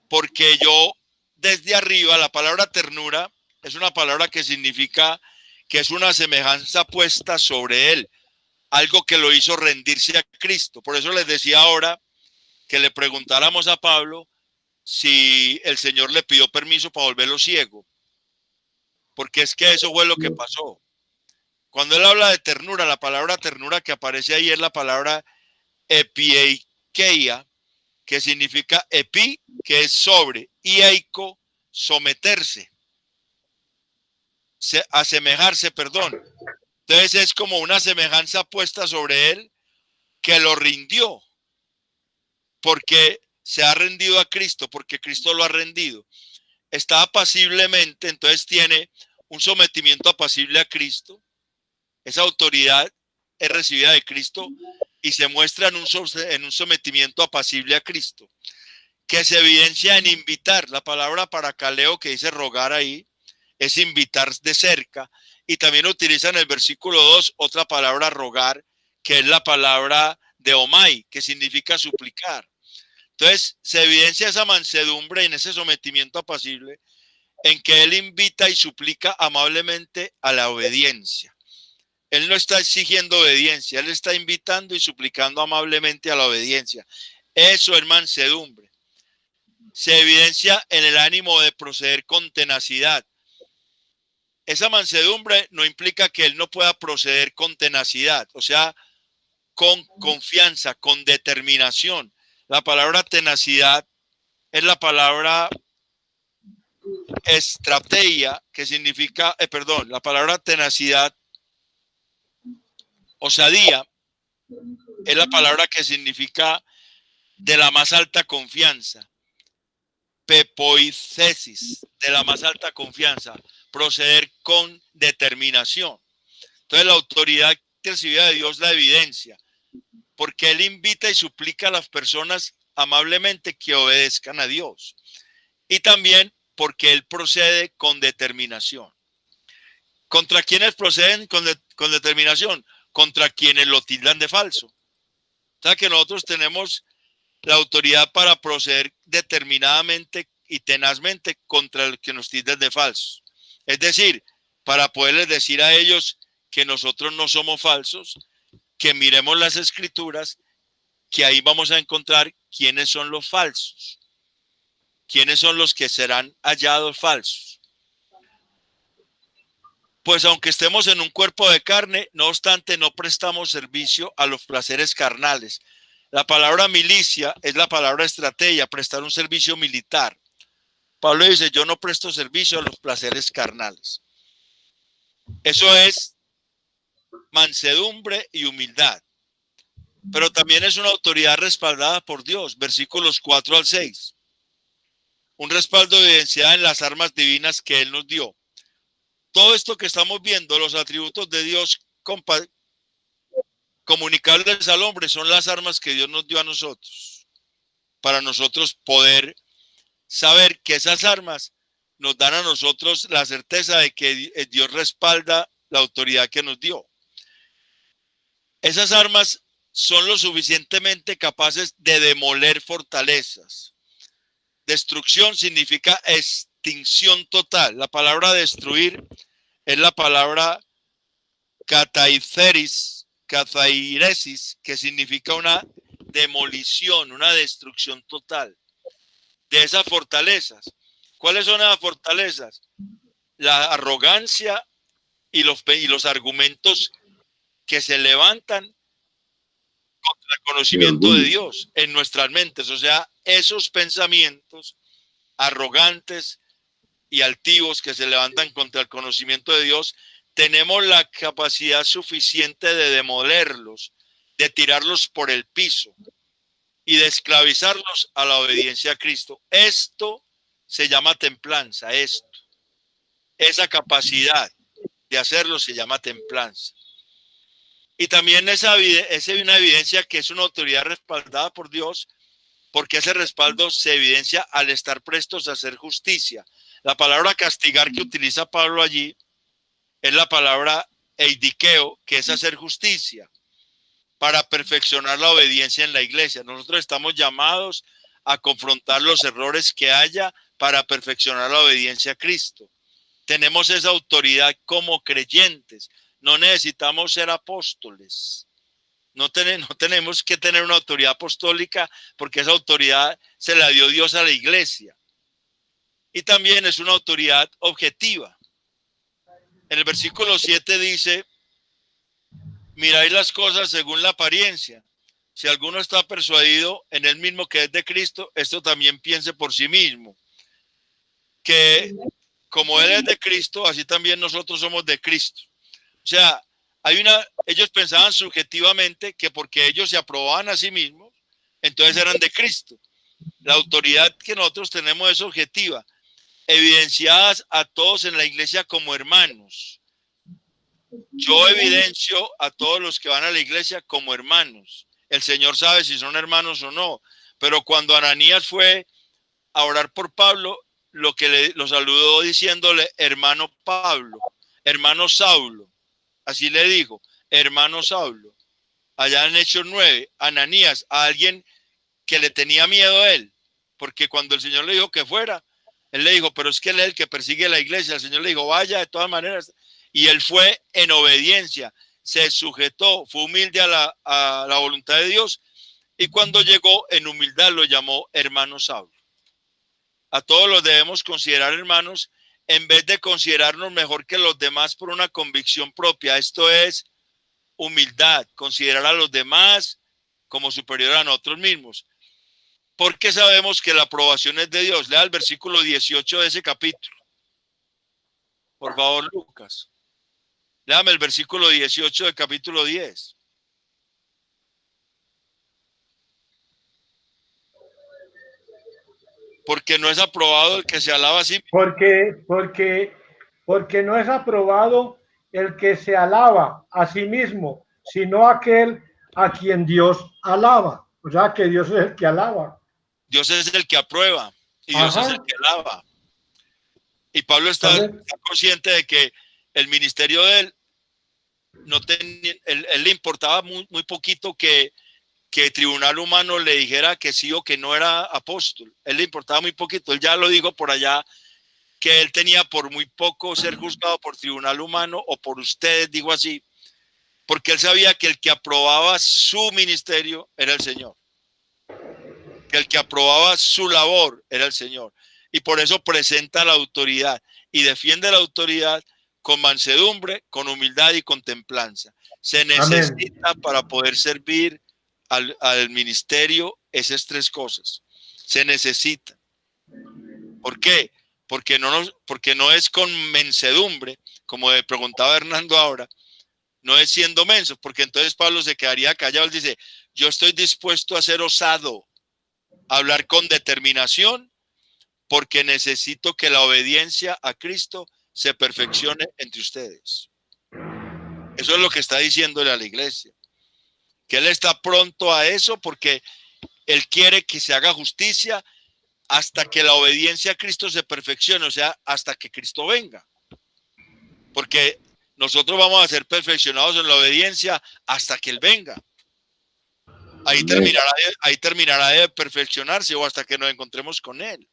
porque yo desde arriba, la palabra ternura es una palabra que significa que es una semejanza puesta sobre él, algo que lo hizo rendirse a Cristo. Por eso les decía ahora que le preguntáramos a Pablo si el Señor le pidió permiso para volverlo ciego, porque es que eso fue lo que pasó. Cuando él habla de ternura, la palabra ternura que aparece ahí es la palabra epieikeia, que significa epi, que es sobre, y eiko, someterse, asemejarse, perdón. Entonces es como una semejanza puesta sobre él que lo rindió, porque se ha rendido a Cristo, porque Cristo lo ha rendido. Está apaciblemente, entonces tiene un sometimiento apacible a Cristo. Esa autoridad es recibida de Cristo y se muestra en un sometimiento apacible a Cristo, que se evidencia en invitar. La palabra parakaleo que dice rogar ahí es invitar de cerca, y también utiliza en el versículo 2 otra palabra rogar, que es la palabra de omai, que significa suplicar. Entonces se evidencia esa mansedumbre en ese sometimiento apacible en que él invita y suplica amablemente a la obediencia. Él no está exigiendo obediencia, él está invitando y suplicando amablemente a la obediencia. Eso es mansedumbre. Se evidencia en el ánimo de proceder con tenacidad. Esa mansedumbre no implica que él no pueda proceder con tenacidad, o sea, con confianza, con determinación. La palabra tenacidad es la palabra estrategia, que significa, la palabra tenacidad, osadía, es la palabra que significa de la más alta confianza. Pepoicesis, de la más alta confianza, proceder con determinación. Entonces la autoridad recibida de Dios la evidencia, porque él invita y suplica a las personas amablemente que obedezcan a Dios. Y también porque él procede con determinación. ¿Contra quiénes proceden con determinación? Contra quienes lo tildan de falso. O sea que nosotros tenemos la autoridad para proceder determinadamente y tenazmente contra el que nos tilden de falsos. Es decir, para poderles decir a ellos que nosotros no somos falsos, que miremos las escrituras, que ahí vamos a encontrar quiénes son los falsos, quiénes son los que serán hallados falsos. Pues aunque estemos en un cuerpo de carne, no obstante no prestamos servicio a los placeres carnales. La palabra milicia es la palabra estrategia, prestar un servicio militar. Pablo dice, yo no presto servicio a los placeres carnales. Eso es mansedumbre y humildad. Pero también es una autoridad respaldada por Dios. Versículos 4 al 6. Un respaldo evidenciado en las armas divinas que Él nos dio. Todo esto que estamos viendo, los atributos de Dios comunicables al hombre, son las armas que Dios nos dio a nosotros. Para nosotros poder saber que esas armas nos dan a nosotros la certeza de que Dios respalda la autoridad que nos dio. Esas armas son lo suficientemente capaces de demoler fortalezas. Destrucción significa extinción total. La palabra destruir es la palabra catairesis, que significa una demolición, una destrucción total de esas fortalezas. ¿Cuáles son esas fortalezas? La arrogancia y los argumentos que se levantan contra el conocimiento de Dios en nuestras mentes. O sea, esos pensamientos arrogantes y altivos que se levantan contra el conocimiento de Dios, tenemos la capacidad suficiente de demolerlos, de tirarlos por el piso y de esclavizarlos a la obediencia a Cristo. Esto se llama templanza, esa capacidad de hacerlo se llama templanza. Y también esa es una evidencia que es una autoridad respaldada por Dios, porque ese respaldo se evidencia al estar prestos a hacer justicia. La palabra castigar que utiliza Pablo allí es la palabra eidikeo, que es hacer justicia, para perfeccionar la obediencia en la iglesia. Nosotros estamos llamados a confrontar los errores que haya para perfeccionar la obediencia a Cristo. Tenemos esa autoridad como creyentes. No necesitamos ser apóstoles. No tenemos que tener una autoridad apostólica, porque esa autoridad se la dio Dios a la iglesia. Y también es una autoridad objetiva. En el versículo 7 dice, miráis las cosas según la apariencia. Si alguno está persuadido en él mismo que es de Cristo, esto también piense por sí mismo. Que como él es de Cristo, así también nosotros somos de Cristo. O sea, ellos pensaban subjetivamente que porque ellos se aprobaban a sí mismos, entonces eran de Cristo. La autoridad que nosotros tenemos es objetiva, evidenciadas a todos en la iglesia como hermanos. Yo evidencio a todos los que van a la iglesia como hermanos. El Señor sabe si son hermanos o no, pero cuando Ananías fue a orar por Pablo, lo saludó diciéndole hermano Pablo, hermano Saulo. Así le dijo, hermano Saulo. Allá en Hechos 9, Ananías, a alguien que le tenía miedo a él, porque cuando el Señor le dijo que fuera, Él le dijo, pero es que él es el que persigue la iglesia. El Señor le dijo, vaya de todas maneras. Y él fue en obediencia, se sujetó, fue humilde a la voluntad de Dios. Y cuando llegó en humildad lo llamó hermano Saulo. A todos los debemos considerar hermanos en vez de considerarnos mejor que los demás por una convicción propia. Esto es humildad, considerar a los demás como superior a nosotros mismos. Porque sabemos que la aprobación es de Dios. Lea el versículo 18 de ese capítulo. Por favor, Lucas. Léame el versículo 18 del capítulo 10. Porque no es aprobado el que se alaba a sí. Porque no es aprobado el que se alaba a sí mismo, sino aquel a quien Dios alaba. O sea, que Dios es el que alaba. Dios es el que aprueba y Dios es el que alaba. Y Pablo está consciente de que el ministerio de él no tenía, él le importaba muy poquito que tribunal humano le dijera que sí o que no era apóstol. Él le importaba muy poquito. Él ya lo dijo por allá, que él tenía por muy poco ser juzgado por tribunal humano o por ustedes, digo así, porque él sabía que el que aprobaba su ministerio era el Señor. Que el que aprobaba su labor era el Señor. Y por eso presenta la autoridad y defiende la autoridad con mansedumbre, con humildad y con templanza. Se necesita Amén. Para poder servir al ministerio esas tres cosas. Se necesita. ¿Por qué? Porque no es con mensedumbre, como le preguntaba Hernando ahora, no es siendo menso, porque entonces Pablo se quedaría callado. Él dice, yo estoy dispuesto a ser osado, a hablar con determinación, porque necesito que la obediencia a Cristo se perfeccione entre ustedes. Eso es lo que está diciéndole a la iglesia. Que él está pronto a eso porque él quiere que se haga justicia hasta que la obediencia a Cristo se perfeccione, o sea, hasta que Cristo venga. Porque nosotros vamos a ser perfeccionados en la obediencia hasta que Él venga. Ahí terminará de perfeccionarse o hasta que nos encontremos con Él.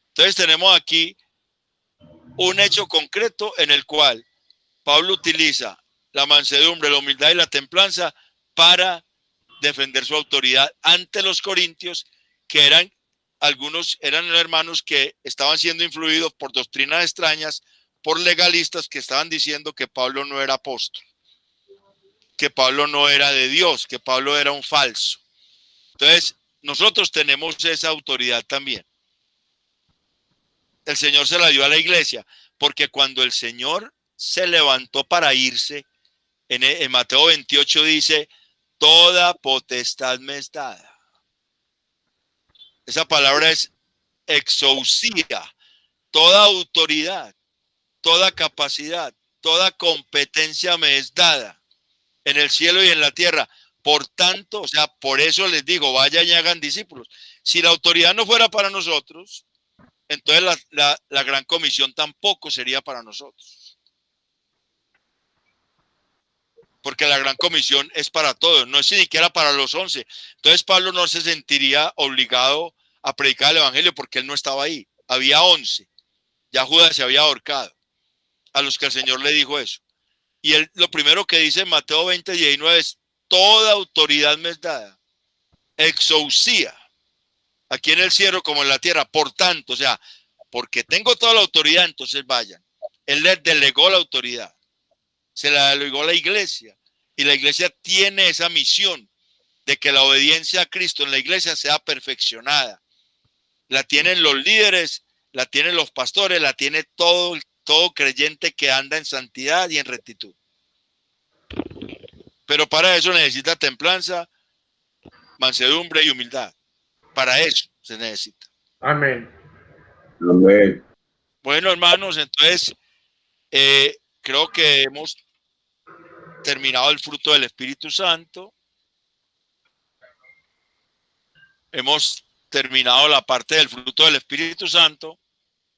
Entonces tenemos aquí un hecho concreto en el cual Pablo utiliza la mansedumbre, la humildad y la templanza para defender su autoridad ante los corintios, que algunos eran hermanos que estaban siendo influidos por doctrinas extrañas, por legalistas que estaban diciendo que Pablo no era apóstol, que Pablo no era de Dios, que Pablo era un falso. Entonces, nosotros tenemos esa autoridad también. El Señor se la dio a la iglesia, porque cuando el Señor se levantó para irse, en Mateo 28 dice, toda potestad me es dada. Esa palabra es exousia, toda autoridad, toda capacidad, toda competencia me es dada en el cielo y en la tierra. Por tanto, o sea, por eso les digo, vayan y hagan discípulos. Si la autoridad no fuera para nosotros, entonces la gran comisión tampoco sería para nosotros. Porque la gran comisión es para todos, no es ni siquiera para los 11. Entonces Pablo no se sentiría obligado a predicar el evangelio porque él no estaba ahí. Había 11. Ya Judas se había ahorcado a los que el Señor le dijo eso. Y él lo primero que dice en Mateo 20:19 es, toda autoridad me es dada. Exousia. Aquí en el cielo como en la tierra. Por tanto, o sea, porque tengo toda la autoridad, entonces vayan. Él les delegó la autoridad. Se la delegó a la iglesia. Y la iglesia tiene esa misión de que la obediencia a Cristo en la iglesia sea perfeccionada. La tienen los líderes, la tienen los pastores, la tiene todo creyente que anda en santidad y en rectitud. Pero para eso necesita templanza, mansedumbre y humildad. Para eso se necesita. Amén. Amén. Bueno, hermanos, entonces creo que hemos terminado el fruto del Espíritu Santo. Hemos terminado la parte del fruto del Espíritu Santo.